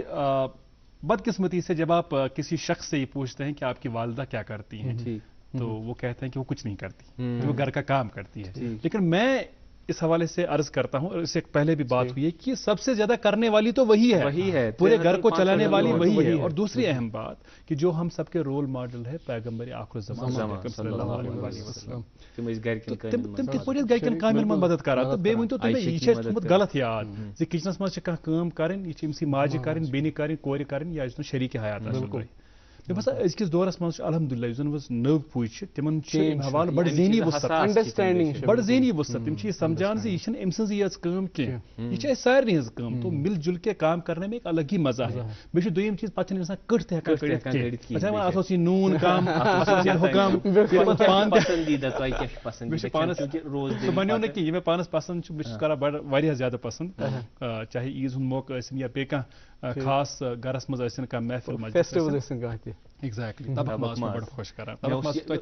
बदकिस्मती से जब आप किसी शख्स से ये पूछते हैं कि आपकी वालिदा क्या करती हैं तो वो कहते हैं कि वो कुछ नहीं करती, वो घर का काम करती है। लेकिन मैं इस हवाले से अर्ज करता हूं, और इससे पहले भी बात हुई है कि सबसे ज्यादा करने वाली तो वही है पूरे घर को चलाने वाली वही है। और दूसरी अहम बात कि जो हम सबके रोल मॉडल है पैगंबर आखिर ज़मान सल्लल्लाहु अलैहि वसल्लम गरकन कामिल मन मदद करा तो बे तो यह गलत याद जे किचनस मज कम करें यह माजि करें बेनी करें कोर करें या शरीक हयात मे बस अजकिस दौरस मज अल्हम्दुलिल्लाह जुन नव पुज तिमन हवाल बड़ ज़हनी वसत अंडरस्टैंडिंग बड़ ज़हनी वसत तिम समझान जे यह अम सज कम कह यह सारे हज कम तो मिल जुल के काम करने में एक अलग ही मजा है। बे दोयम चीज पे इंसान कट ते कड़ित नून कम हुकम बनो न कि मे पानस पसंद बड़ ज्यादा पसंद चाहे ईद हूं मौका या बे खास घरस मज महफिल एग्जैक्टली तबक माज बड़ खुश करन तबक माज तो वन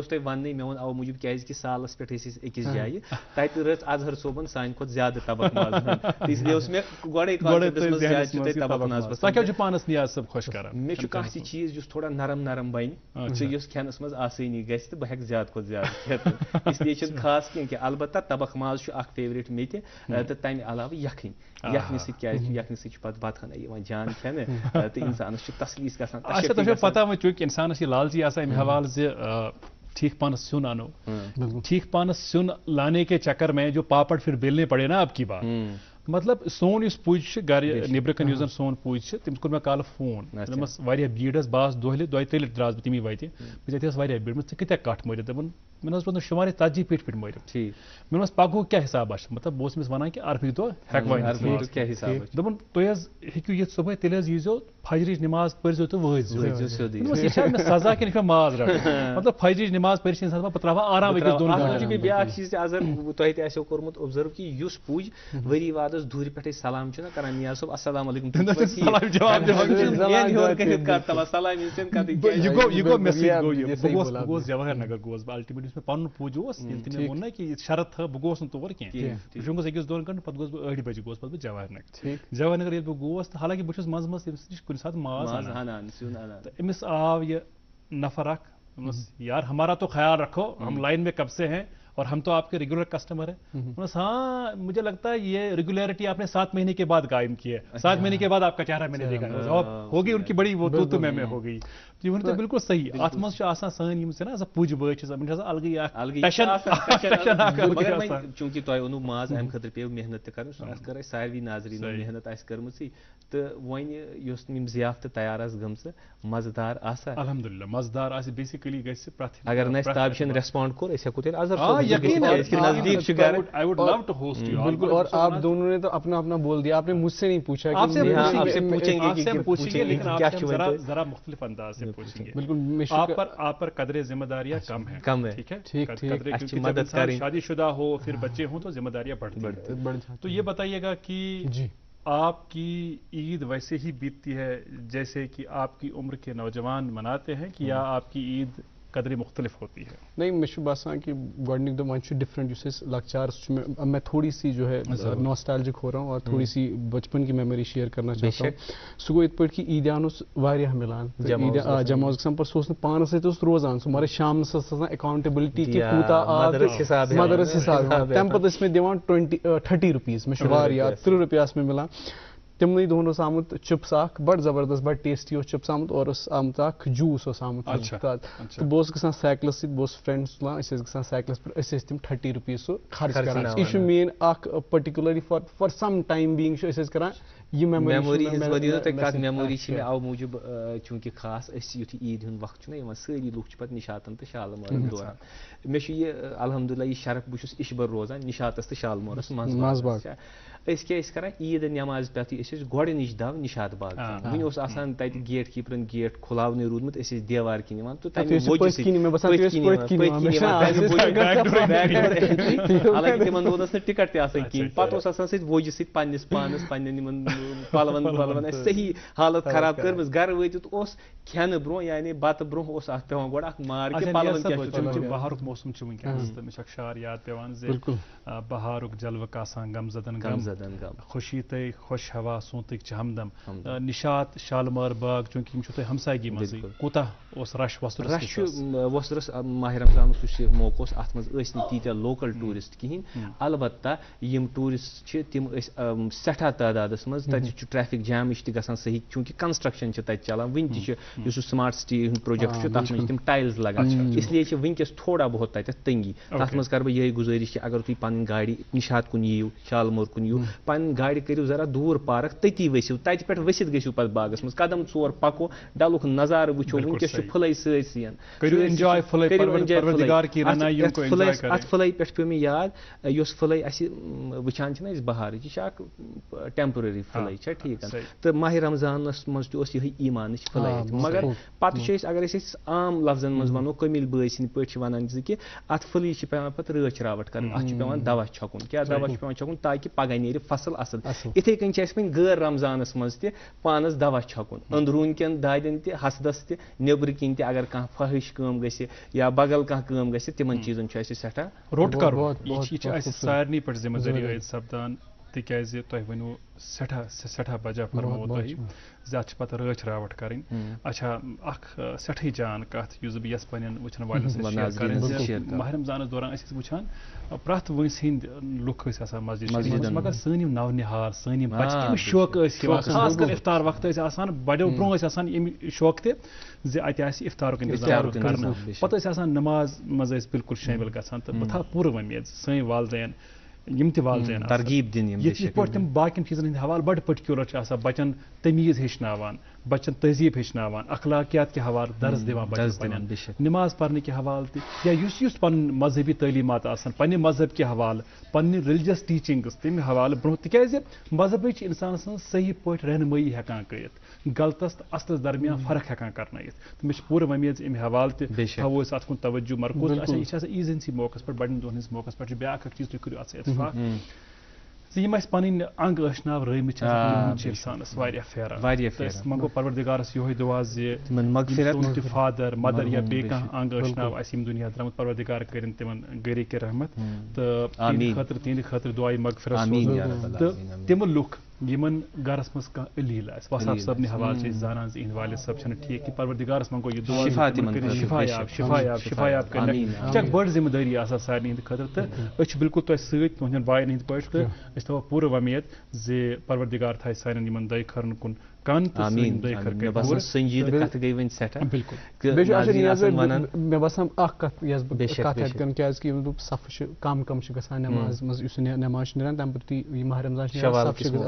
तुम वन मे वो अव मूजूब क्या सालस पे अकिस जाए तत रच अजहर सोबन सान खुद ज्यादा तबक माज इसलिए मे गोड़े तबक माज पानस नियाज सब खुश करन मे कह चीज थोड़ा नरम नरम बन खेनस मज आसानी गि तो बह ज्यादा खुद ज्यादा इसलिए खास कह अलबत्ता तबक माज फेवरेट मे तो तमें अलाव यखनी यखनी यखनी सत बत खना जान खेन तो इंसान तसलीस गसान तो पता वो चूंकि इंसानस यह लालची अमे हवाल से ठीक पानस सुन आनो ठीक पानस सुन लाने के चक्कर में जो पापड़ फिर बेलने पड़े ना आपकी बात मतलब सोन इस पुज गर निब्रकन युस सोन पुज तमिस कोर मे कल फोन दमस वारिया भीड़ बास दोहले दोय तेल द्रास बह तमी वत बे वारिया भीड़ मे कत्या कट मर दपन मे वो शुमार 40 फीट मर मे पगो क्या हिसाब मतलब बहुत अमिस वन कि अरफिक दो हेकन तुम हेकू ये सुबह तेल यीजो फजरिच नमाज पो तो वह सजा कि माज रट मतलब फजरिच नमाज पे त्रा आराम ब्या चीज तुम कोर्मुत ऑब्जर्व कि पुज वरी वाद दूर पे सलाम कर नियाज सोब अस्सलाम जवाहर नगर गोस बह अल्टीमेटली पन पुज वो ना कि शरत था बह गोस तौर कह शुंगस अकिस दोन घंटे पे गोस बह 8 बजे गोस पे जवाहर नगर बह गोस तो हालांकि बहुत मज मज कुछ साथ माज अमिस आव यह नफर यार हमारा तो ख्याल रखो हम लाइन में कब से हैं और हम तो आपके रेगुलर कस्टमर हैं। हाँ मुझे लगता है ये रेगुलरिटी आपने 7 महीने के बाद कायम की है। 7 महीने के बाद आपका चेहरा मैंने देखा होगी उनकी बड़ी वो तो मैं हो गई जीवन तो बिल्कुल सही आत्मा सन से ना पुज बच अलग चूंकि तुम ओनू माज अम खतर पे मेहनत कर सारी नाजरीन मेहनत कर्म तो वन जियाफ्त तैयार गम मजेदार अल्हम्दुलिल्लाह मजेदार बेसिकली अगर ताबिशन रेस्पॉन्ड कोर हेको बिल्कुल। और आप दोनों ने तो अपना अपना बोल दिया, आपने मुझसे नहीं पूछा। आपसे पूछेंगे लेकिन जरा मुख्तलिफ अंदाज से पूछेंगे। बिल्कुल आप पर कदरे जिम्मेदारियां कम है ठीक है। मदद करें, शादीशुदा हो फिर बच्चे हों तो जिम्मेदारियां बढ़ती। तो ये बताइएगा कि आपकी ईद वैसे ही बीतती है जैसे कि आपकी उम्र के नौजवान मनाते हैं कि या आपकी ईद कदरे मुख्तलिफ होती है? नहीं मे बासान कि गोडनिक दो वन डिफरेंट लक्चार मैं थोड़ी सी जो है नॉस्टैल्जिक हो रहा हूँ और थोड़ी सी बचपन की मेमोरी शेयर करना चाहता हूँ। सह गो इत कि ईदान वारियाह मिलान जमा पर सह पान सत रोजान सह मगर शाम अकाउंटेबिलिटी कि कूता मदरस हिसाब तम पे मे दिवान 30 रुपीज़ मे वारियाह 30 रुपया मे मिलान। तिमन दोहन आमुत चिप्स बड़ जबरदस्त बड़ टेस्टी चिप्स आमुत और आमुत जूस आमुत तो बह गसान साइकिलस बह फ्रेंड्स तुलान गसान साइकिलस पे तम 30 रुपीज़ सह खर्च कर यह main particularly for some time being करान ये मेमोरी मेमोरी अव मूजूब चूंकि खास युथ ईद हूं वक्त ना सारी लुक पे निशातन तो शालमारन दौरान मे अल्हम्दुलिल्लाह यह शरफ बहुत इशबर रोजान निशातस तो शालमारस मज क्या ईद नमाज पे गोड़ नश दव निशात बाग वन तत गेट कीपरन गेट खुलावने रूदमुत देवार किन तो हालांकि तिमन वोनस टिकट तहन पे वोज सन्निस पानस पन्न पलवन सही हालत खराब कर घर वत खेन ब्रो यानी बत ब्रो पे गोड़ मार के पलवन बहारुक मौसम वनस शार याद पे बहारुक जलवक गमजदन खुशी तय खुश हवा सोतक हमदम निशात शालमार बाग चूंकि तुम हमसायगी मज कूता रश वसरस माह रमजान मौका अत मज तीत्या लोकल टूरिस्ट कहें अलबत्ता यम टूरिस्ट तम सठा तादाद मज तक ट्रैफिक जैम गसान सही चूंकि कंस्ट्रक्शन चलान वन स्मार्ट सिटी प्रोजेक्ट तथ तम टाइल्स लगान इसलिए वनकस थोड़ा बहुत तंगी तथ मज कर यही गुजारिश कि अगर तुम पन गाड़ी निशात कुन यू शालमोर कुन यू पन गाड़ी करू जरा दूर पार्क तती वसिव तत पे वसित गो पे बागस मज कदम 4 पको डलुक नजारा वो वनकस फुल सन अत फुल पे पे मे याद फुल वुचान बहार यह टेम्पररी फुल ठीक तो माह रमजान मज यही ईमान फुल मगर पे अगर आम लफ्जन मज वनो कमिल बई सद पे वन कि अत फुल पे पे रच रावट कर अत पे दवा छकुन क्या दवा पे छकुन ताकि पगह नीर फसल असल इथे कन पे गैर रमजानस मज त पानस दवा छकुन अंदरून कन दादन त हसदस त नेबर किन त अगर कह फहिश काम गसे या बगल कह काम गसे तिमन चीजन सठा रोट कर सारे पे जिम्मेदारी सपदान तिकाज तुम वनो सठा बजा फरमो तुम पत रच रावट कर अच्छा सठी जान कत बस पे वचन वाले माह रमजान दौरान वुचान प्रथ वंस हंद लुक मस्जिद मगर सन नवनिहाल सन बच्चे शौक खास कर इफ्तार वक्त बड़ो ब्रो शौक तत इफ्तार इंतजाम कर पे नमाज मज बिल्कुल शामिल गसान तो बह पूरा वमेद सन वालदेन वालदेन तरगीब दिन तम बाकी चीजन हंद हवाल बड़ पर्टिकुलर बचन तमीज हेचनावान बच्चन तहजीब हेचनावान अखलाकियात के हवाल दर्ज दिवान बच्चन नमाज पढ़ने के हवाल या पन मजहबी तलीमात पन्ने मजहब के हवाल पन्ने रिलीजियस टीचिंग्स तम हवाल ब्रो तिकाज मजहब इंसान सही पे रहनुमाई हेकान करित गलतस तो असलस दरमियान फर्क हेकान करनयित तो मे पूरा वमेद अम हवाल तवो अत कुन तवज्जो मरकूज अच्छा यह ईज हिंदी मौके पे बड़न दोहन हिंद मौके पे ब्या चीज तुम करो इतफाक पन अंग अशनाव रमित इंसानस फेरान मंगो परवरदिगारस यो दुआ फादर मदर या बे अंग अशनाव दुनिया द्रमुत परवरदिगार कर तिमन गरी के रहमत तो तिंद खतर दुआ मगफिरत तो तिम लुक यमन गरस मज कह अलील वसाफ सब ने हवाल जानान इन वाले सब ठीक कि परवरदिगारस मंगो यह दुआ शिफायाब कर बड़ जिम्मेदारी सारे हंद खतर तो बिल्कुल तुहन बायन हंद पे तो थो पूरा वमेद जे परवरदिगार थाय सान दय खरन कुन कान मे बसान सफ कम कम नमाज मज नमाज नीरान तम पे माह रमजान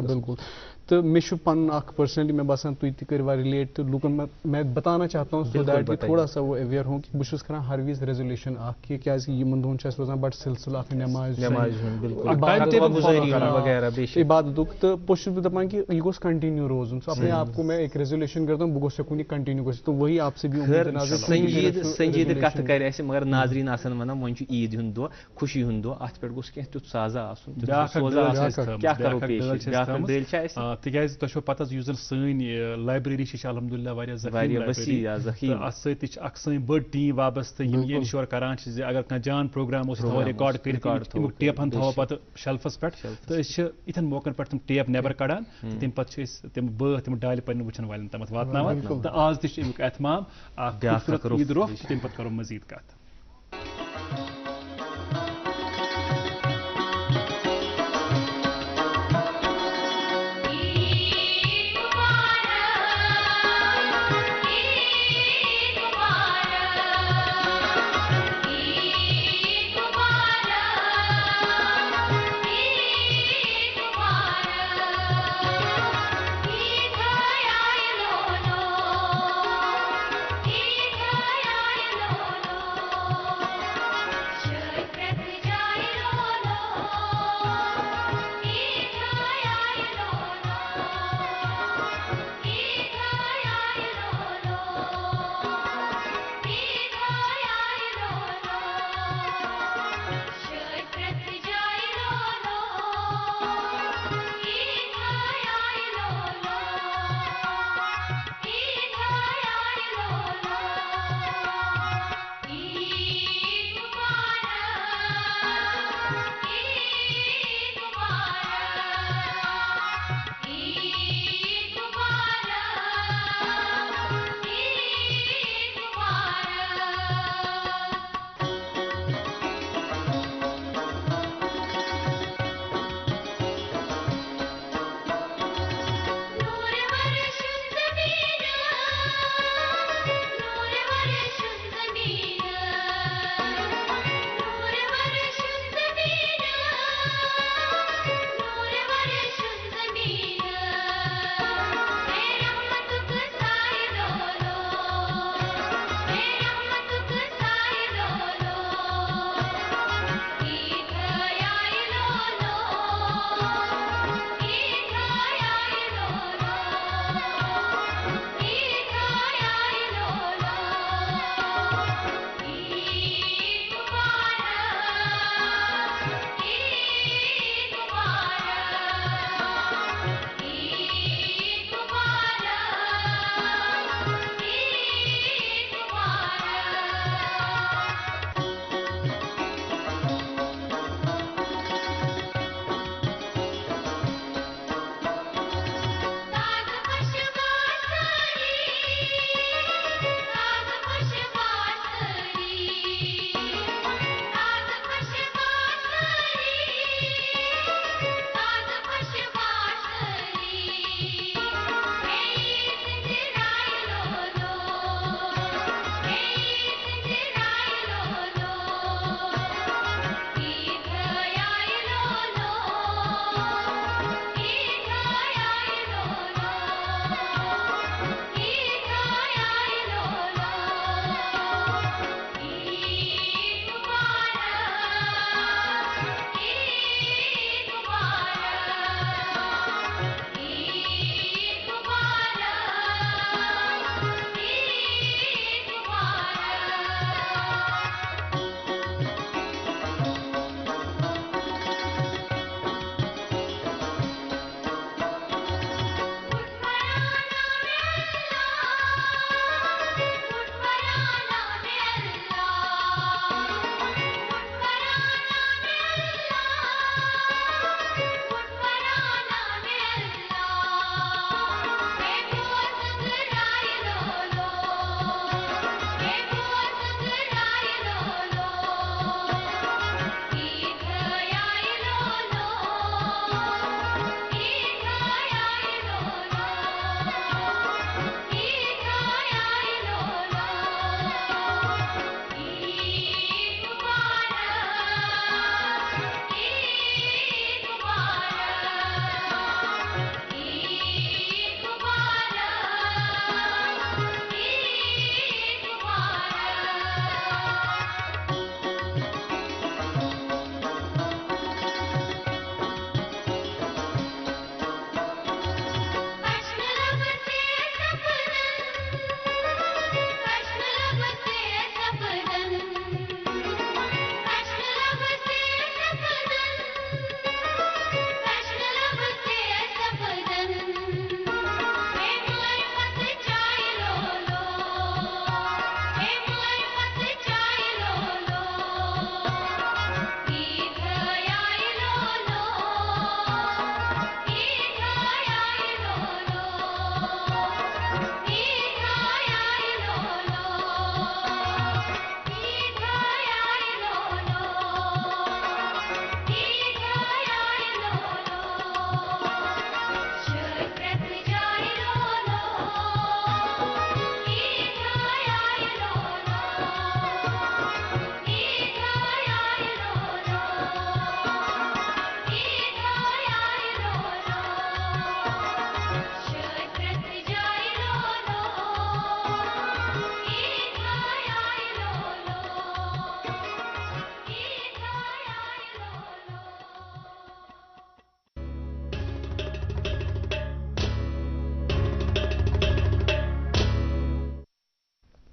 बिल्कुल तो मे पन पर्सनली मे बसान तुम तह रिलेट तो लूकन मैं बताना चाहता हूँ सो दैट थोड़ा सा वो अवेयर हो कि बहुत कर हर विज रेजोल्यूशन क्या दोहन रोजान बड़ सिलसिल नमाज इबादत तो पोश दपान कि यह गोस कंटिन्यू रोजन अपने आपको मैं एक रेजोल्यूशन करता हूँ बह गो कंटिन्यू कर तो वही आपसे भी संजीद कत कर मगर नाजरीन वन वो ईद हूं दह खुशी हूं दह अत पे गोस कह तुथ साजा क्या करो पेश तिकाज तुम पता सन लाइब्रेरी अल्हम्दुलिल्लाह सन बड़ टीम वाबस्त ये शोर करान अगर कह जान प्रोग्राम रिकॉर्ड कर टेपन थो पे शेल्फस पे तो इथन मौकन पे तुम टेप नेबर कड़ान तम पे तम बह तम डाल पे वुचन वाले तम वातान तो आज तमिक एहतमाम ईद रोह तम पे करो मजीद कत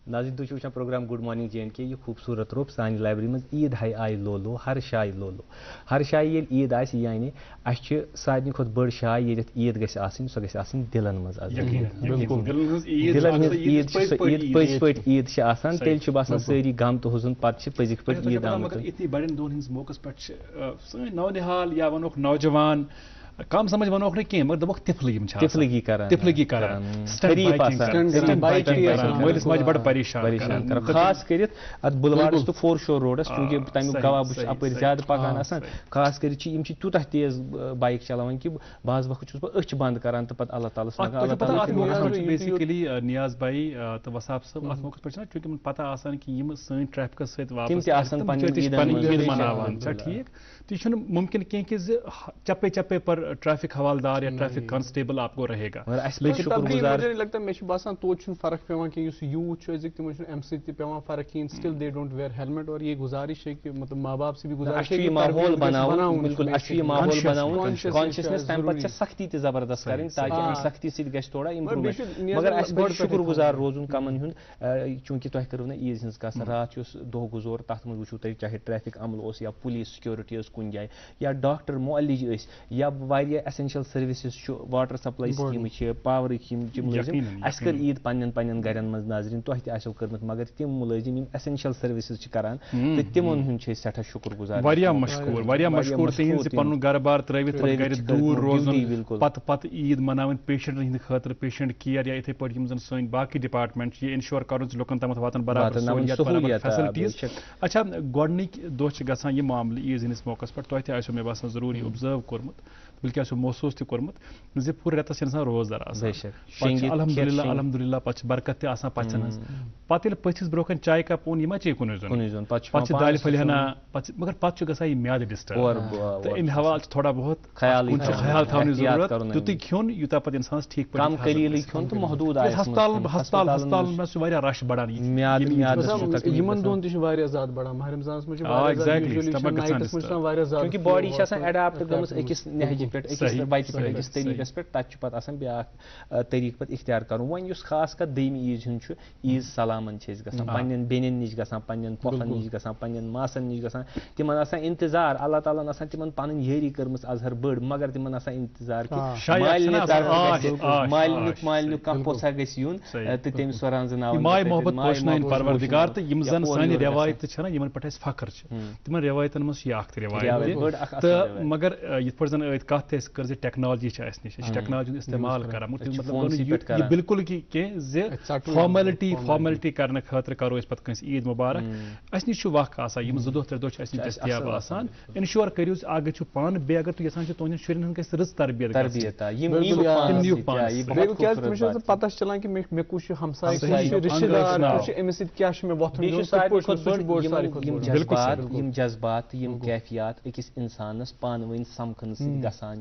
नाज़रीन तुम वुचान प्रोग्राम गुड मॉर्निंग J&K यह खूबसूरत रोप सानी लाइब्रेरी में ईद हाई आई लोलो हर शाय लोलो हर शाय ये ईद आए यानी अस सारे खुद बड़ शाय ये ईद गई आसनी सो गई दिलन मज ईद पज पे ईद तेल बसान सारी गम तो हुजन पे पजिक पे ईद आमत इतनी बड़े दोन हिंस मौकस पे सन नौनिहाल या वनोक नौजवान कम समझ वनोक न कह मगर दमोक तिफलगी करान मलिस माज बड़ परेशान खास कर बुलवार्स तो फोर शोर रोडस चूंकि तमिक गवाह बस अप ज्यादा पकान आसान खास कर तूत तेज बाइक चलान कि बाज वक्त बह बंद करान तो पत अल्लाह ताला बेसिकली नियाज भाई तो वसाब सब अत मौके पे चूंकि पता आसान कि यम सन ट्रैफिकस सहित वापस मनावान ठीक तो मुमकिन कह कि चप्पे चप्पे पर ट्रैफिक हवालदार या ट्रैफिक कांस्टेबल आपको रहेगा लगता मे बासान तोत फर्क पेवान कि यूथ तमो अम पेवान फर्क कहीं still they don't wear helmet और ये गुजारिश है कि मतलब माँ बाप से भी गुजारिश है माहौल बनाओ बिल्कुल माहौल बनाओ कॉन्शियसनेस तम पे सख्ती ते जबरदस्त करें ताकि सख्ती से गश थोड़ा इम्प्रूवमेंट मगर अस शुक्रगुजार रोजुन कमन हुंद चूंकि तुह करो ना ईद हज कस रात दह गुजोर तथ मज वुचो चाहे ट्रैफिक अमल या पुलिस सिक्योरिटी कुन जाए या डॉक्टर मुअल्लिज या essential services water supply scheme power मुलाजिम अस कर ईद पन्न गरन मज नाजरीन तुह तसो कर्मत मगर तम मुलाजिम एसेंशियल सर्विसेज करान तो तिमन हुंद सठा शुक्रगुजार मशहूर तिहिंद पन्न घर बार त्रवित गर दूर रोजन पत ईद मनावन पेशेंट हिंद खतर पेशेंट केयर या इथे पे सन बाकी डिपार्टमेंट ये इंश्योर कर लुकन तम वातन बराबर फैसिलिटीज अच्छा गोडनिक दोह गसान यह मामले ईद हिंदिस मौकस पे तुह तसो मे बासान जरूरी ऑब्जर्व कोर्मुत बल्कि महसूस तोर्मुत जे पूरे रेतस रोजदार अलहमदुलिल्लाह पे बरकत पचन पे पथिस ब्रोह चाय कप ओन यह चे कुन दाल फलहना मगर पे ग म्याद डिस्टर्ब तो अमे हवाल थोड़ा बहुत ख्याल थवन जरूरत तुत खोन यूता पे इंसान ठीक हस्पताल में सह रश बढ़ान दोन तह बढ़ान माह रमजान क्योंकि बॉडी एडाप्ट गमस अकिस नहज पे अकिस तरीकस पे तक पे ब्या तरीक पे इख्तियार कर वन खास कर दम ईद ईद सलामन पन्न बेन नश ग पन्न पोखन नश ग पन्न मासन नश ग तिम इंतजार अल्लाह ताला तिम पन यारी कर्म अजहर बड़ मगर तिम इंतजार मालिक कह पोसा गुन तो तमिस माय मोहब्बत परवरदिगार तो यम जन सानि रवायत यमन पे फखर तिमन रवायतन मज रवायत तो मगर ये पे जन कत कर टेक्नोलॉजी नश टेक्नोलॉजी इस्तेमाल कर मतलब बिल्कुल फॉर्मेलिटी करने खतर करो पे ईद मुबारक अस नश वक आसान 2 3 दह दस्तियाब आसान इंश्योर करियो आगे पान बे अगर तुम यहां तुहन शुरन रच तरबियत पता चलान कि मे कुछ हमसाय रिश्तेदार अमिस क्या जज्बात कैफियात अकिस इंसानस पान वन समखन गसान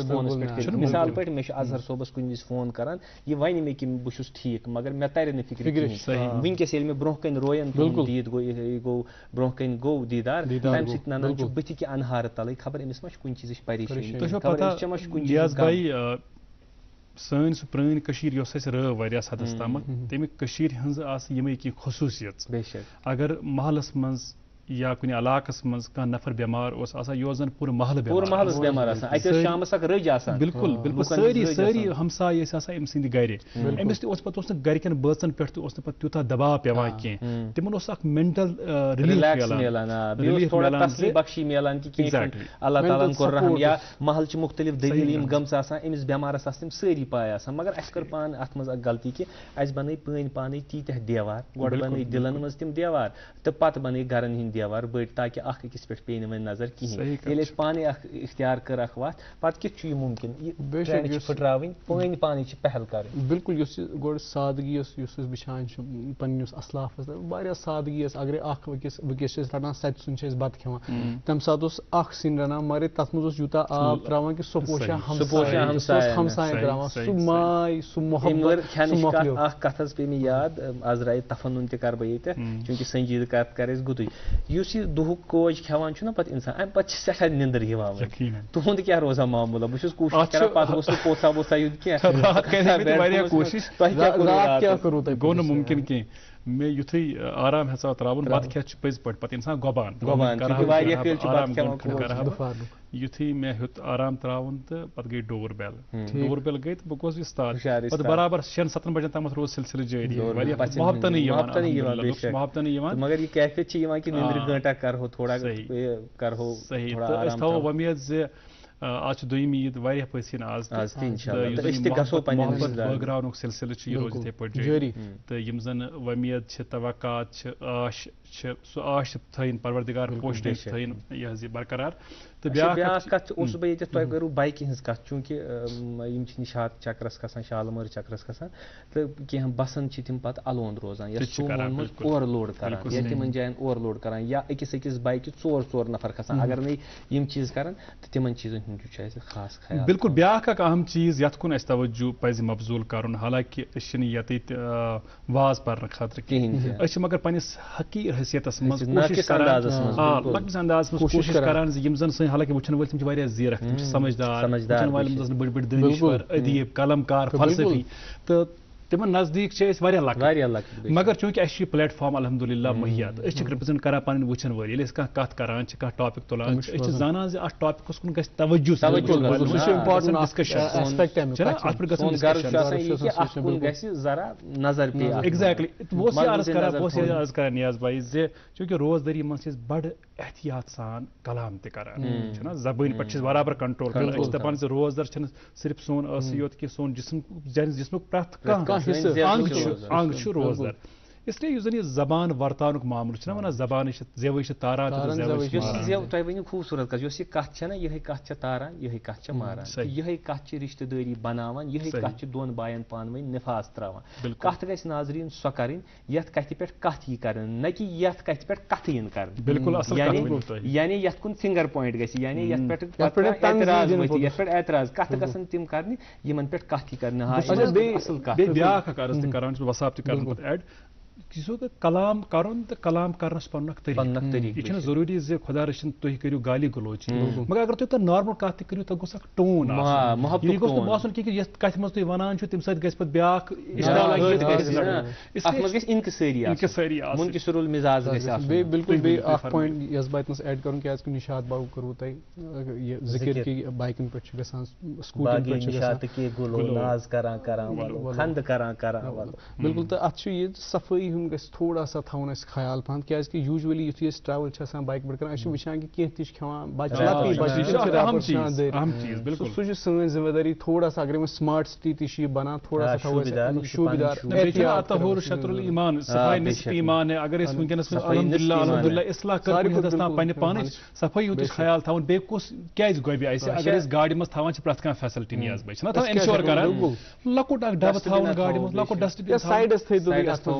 फोनस पे मिसाल पे मे अजहर सोबस कुन विज फोन करान यह वन मे कि बहुत ठीक मगर मे तर न फिक्र वनकस मे ब्रोह कन रोयन ईद गो ब्रोह कन गो दीदार तम सनान बथ कि अनहार तल खबर अमिस मा कुन चीज परेशानी सन सह प्रण रव वारियास हदस तम तमिक यमे की खसूसियत अगर महलस मज या कुछ इलाकस मज कह नफर बेमार यह जन पूरे महल बेमार शामस रज बिल्कुल बिल्कुल सारी हमसाय अम सद गर अमिस पे गरकन बचन पे तूत दबाव पेवान कह तिमन मेंटल या महल मुख्तलिफ दलील गमस अमिस बेमारस तम सारी पाए मगर अस कर पान अत मज गलती कि अस बन पन पान तीत देवार गो बन दिलन मज तम देवार तो पत बन गरन हिंद देवार बड़ ताकि अकिस पे पे वन नजर कहें पाने इख्तियार कर वत पे कि मुमकिन फुटरावन पान पान पहल कर बिल्कुल गो सादगी वुचान पन असलाफ सादगी अगर वकिस रटान सत सुन बत खेवान तम सात सिन रनान मगर तथ मज यूता आब त्रावान कि सपोशा हमसाय त्रावान सह माय सह मोहब्बत कथ पे मे याद अजराए तफनुन तह कर बह चूंकि संजीद कत कर गुत युस यह दुहुक कोज खेवान छु ना पत इंसान अम पत सठा निंदर यिवान तुहुंद क्या रोजा मामला बह छुस कोशिश करन पत गोस पोथा वोथा युद क्या कोशिश क्या करू तय गो न मुमकिन के मे युथै आराम हेसा त्रावन बत खे पज पट पत इंसान गोबान युथै मे हेत आराम त्रावन तो पत गई डोर बेल गई तो बह गोस विस्तार पत बराबर 6-7 बजे तक रोज सिलसिले जारी मोहब्बतन मगर ये कैफियत छ यवान कि निंद्र घंटा करहो थोड़ा करहो सही तो अस थो उम्मीद जे आज दुयम ईद वारिया पसीन आज बगराउनुक सिलसिले रोज इथे पे जारी तो यम जन उम्मीद तवक्कात आश सो आश थन परवरदिगार पोशने थन यह बरकरार तो ब्याह कत उस बे ये तय करू बाइक हिंस कत चूंकि यम छ निशात चक्रस खसान शालमर चक्रस खसान तो के हम बसन छ तिम पत अलवंद रोजान या सोमन में ओवरलोड करान या तिमन जायन ओवरलोड करान या अकिस बाइक 4 नफर खसान अगर नहीं यम चीज करन तो तिमन चीजन हुन छ खास ख्याल बिल्कुल ब्याह का अहम चीज यत कुन अस तवज्जो पज मबजूल करन हालांकि अशन यत वाज पर खतर कहीं मगर पनिस हकीर हैसियतस मज कोशिश करान लकटिस अंदाज में कोशिश करान यम जन हालांकि वुचन वाल तम वारिया जीरक तम समझदार वुचन वाल बड़ बड़ दानिश्वर अदीब कलमकार फलसफी तो तिमन नजदीक लकट मगर चूंकि अस प्लेटफॉर्म अल्हम्दुलिल्लाह मुहैया तो रिप्रेजेंट करान पन वुचन वाल ये कत करान टॉपिक तुलान जाना अत टॉपिकस कुन गस तवज्जो एग्जैक्टली वो अर्ज करान नियाज भाई जे चूंकि रोजदारी मन बड़ एहतियात सान कलाम त करान जबान पे बराबर कंट्रोल कर दपान रोजदार सिर्फ सोन योत कि सोन जिस्मुक प्रथ अंग रोजदार इसलिए युस ये जबान वर्तानुक मामल वन जबान जेव तारान तुम वन खूबसूरत कत ये कत ना यह कत तारान यह कत मारान यह कत रिश्तेदारी बनावान यह कत दोन बायन पान वन निफाज त्रावान कत गस नाजरीन सो करें यथ कत पे कत यी कर न कि यथ कत पे कत यन कर बिल्कुल यानी यथ कुन फिंगर पॉइंट गस यानी यथ पे एतराज कत गसन तिम करनी यमन पे कत यी कर असल कत ब्याह अर्ज करान वसाब त कर ऐड कलाम करुन तो कलाम करनस पन तरीक यह जरूरी जे खुदा रचिन तुम करू गाली गलोच मगर अगर तुम नॉर्मल कत करू तो गोस टोन यह गोस बासन कि कत मज तुम वन तम सत गस ब्याह मुनकिसरुल मिजाज बिल्कुल पॉइंट यस बात ऐड करूँ क्या निशात बाबू करू तुम जिक्र कि बाइकन पे बिल्कुल तो अत सफाई थोड़ा सा थवन ख्याल पहन क्या यूजुअली युथी ट्रैवल बाइक पे कर वुचान कि कह खान सह जिम्मेदारी थोड़ा सा अगर स्मार्ट सिटी तह बनान थोड़ा सा शूबदार शतरुल ईमान सफाई निस्फ ईमान है अगर वनकस अल्हम्दुलिल्लाह इस्लाह कर पन्ने पान सफाई यूत ख्याल थवन बे कुस क्या गोबी अगर गाड़ी मज थवान प्रथ कह फैसिलिटी नियाज भाई इंश्योर कर लकुट डब थवन गाड़ी मज लकुट डस्टबिन साइडस बैग थो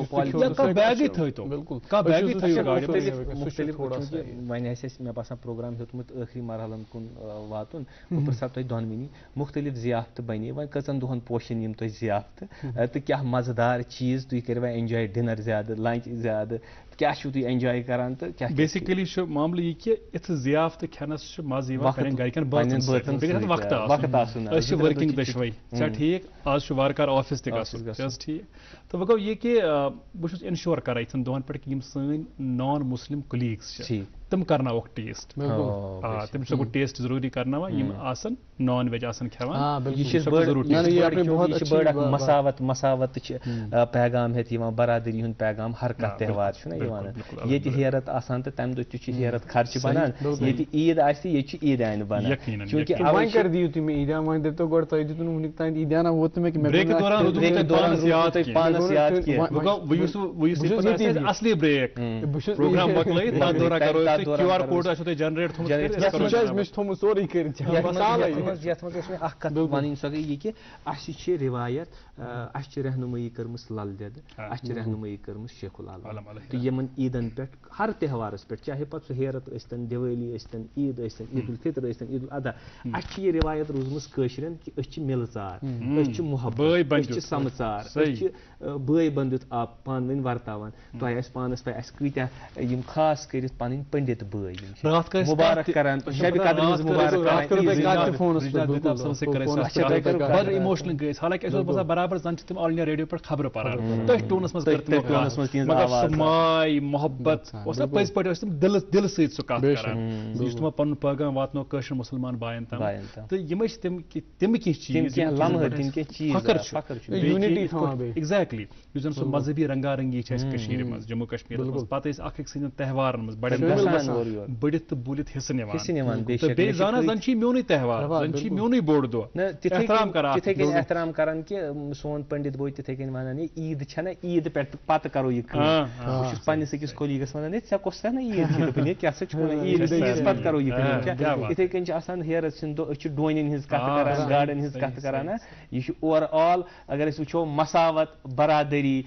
वन मे बसान प्रोग्राम हेतुत आखिरी मरहलन कुन वातुन बह पृसा तुम दोनवनी मुख्तलिफ जियाफत बने वन कचन दोहन पोशन यम तुम जियाफत तो क्या मजेदार चीज तुम कर एंजॉय डिनर ज्यादा लंच ज्यादा क्या तुम एंजॉय करान तो क्या बेसिकली मामल यह कि इत जियाफत खेनस मज गरकन वक्त वर्किंग दशवई ठीक आज वारकार ऑफिस तक ठीक तो वह गो ये कि बहुत इंश्योर कर इन दोहन पे कि सन नॉन मुस्लिम कलीग्स तम करना टेस्ट तम गो टेस्ट जरूरी करना नॉन वेज मसावत पैगाम हेत बरादरी हूं पैगाम हर कह त्यौहार ये हेरत आसान तो तम दह हेरत खर्च बनान ये ईद ईदान बनान असली ब्रेक प्रोग्राम QR कोड आछो जनरेट थोमुत सोरे करित यथ मज अख कथ वनी सो गई कि अस रिवायत अस रहनुमाई कर्मस लल देद अस रहनुमाई कर्मस शेखुल आलम तो यमन ईदन पे हर त्यौहारस पे चाहे पत सो हेरत अस्तन दिवाली अस्तन ईद अस्तन ईद उल फितर अस्तन ईद उल अदा अस ये रिवायत रोजमस कशरन कि अस मिलचार अस मोहब्बत अस समचार अस बय बंदित आप पान वन वर्तावन तो अस पानस पे अस कत्या यम खास करित पन पंडित बय मुबारक करान शब कदर मुबारक बड़ इमोशनल गए हालांकि अस बसा बराबर जन तम ऑल इंडिया रेडियो पर खबर परान तथ टोनस मज मगर समाय मोहब्बत पज पे दिल दिल सत सह कत करान तुम पन पैगाम वातनो कशर मुसलमान बायन तम तो यम तम चीज एग्जैक्टली जन सह मजहबी रंगारंगी मज जम्मू कश्मीर पे सद त्यौहार मज बड़ित तो बुलित हिस्से निवान बे जाना जन म्योन त्यौहार जन म्योन बोड़ दह एहतराम एहतराम करान कि सोन पंडित बोय तिथे कन वन ईद ना ईद पे पत करो यह पन्निस अकिस कोलीगस वन ऐ कोस ना ईद क्या ईद पत करो यह इथे कन हेरस डोन हज कत करान गाड़न हज कत करान यह ओवरऑल अगर वो मसावत बरादरी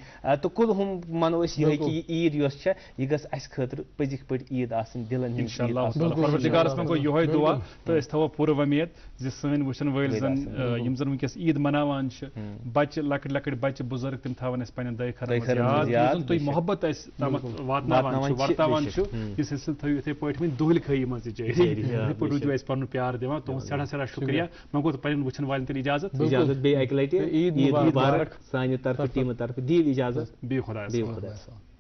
तो कुल हम मनो ये कि ईद यह गस खतर पजिक पे ईद दिलन इंशाअल्लाह में गो योहे दुआ तो थो पूर उम्मीद जे सन वुचन वल जन यम जन वंकस ईद मनावान बच्चे लकट लकट बच्चे बुजुर्ग तम थावन पन्न दय खर याद तुम मोहब्बत वातनावान वर्तावान यह सिलसिल थो इथे पे वन दोहल खई मज जारी पे रूजो पन प्यार दिवान तुम सड़ा सड़ा शुक्रिया मैं गो पन्न वुचन वालन तन इजाजत बे अक लटि ईद मुबारक सानि तरफ टीम तरफ दी इजाजत बे खुदा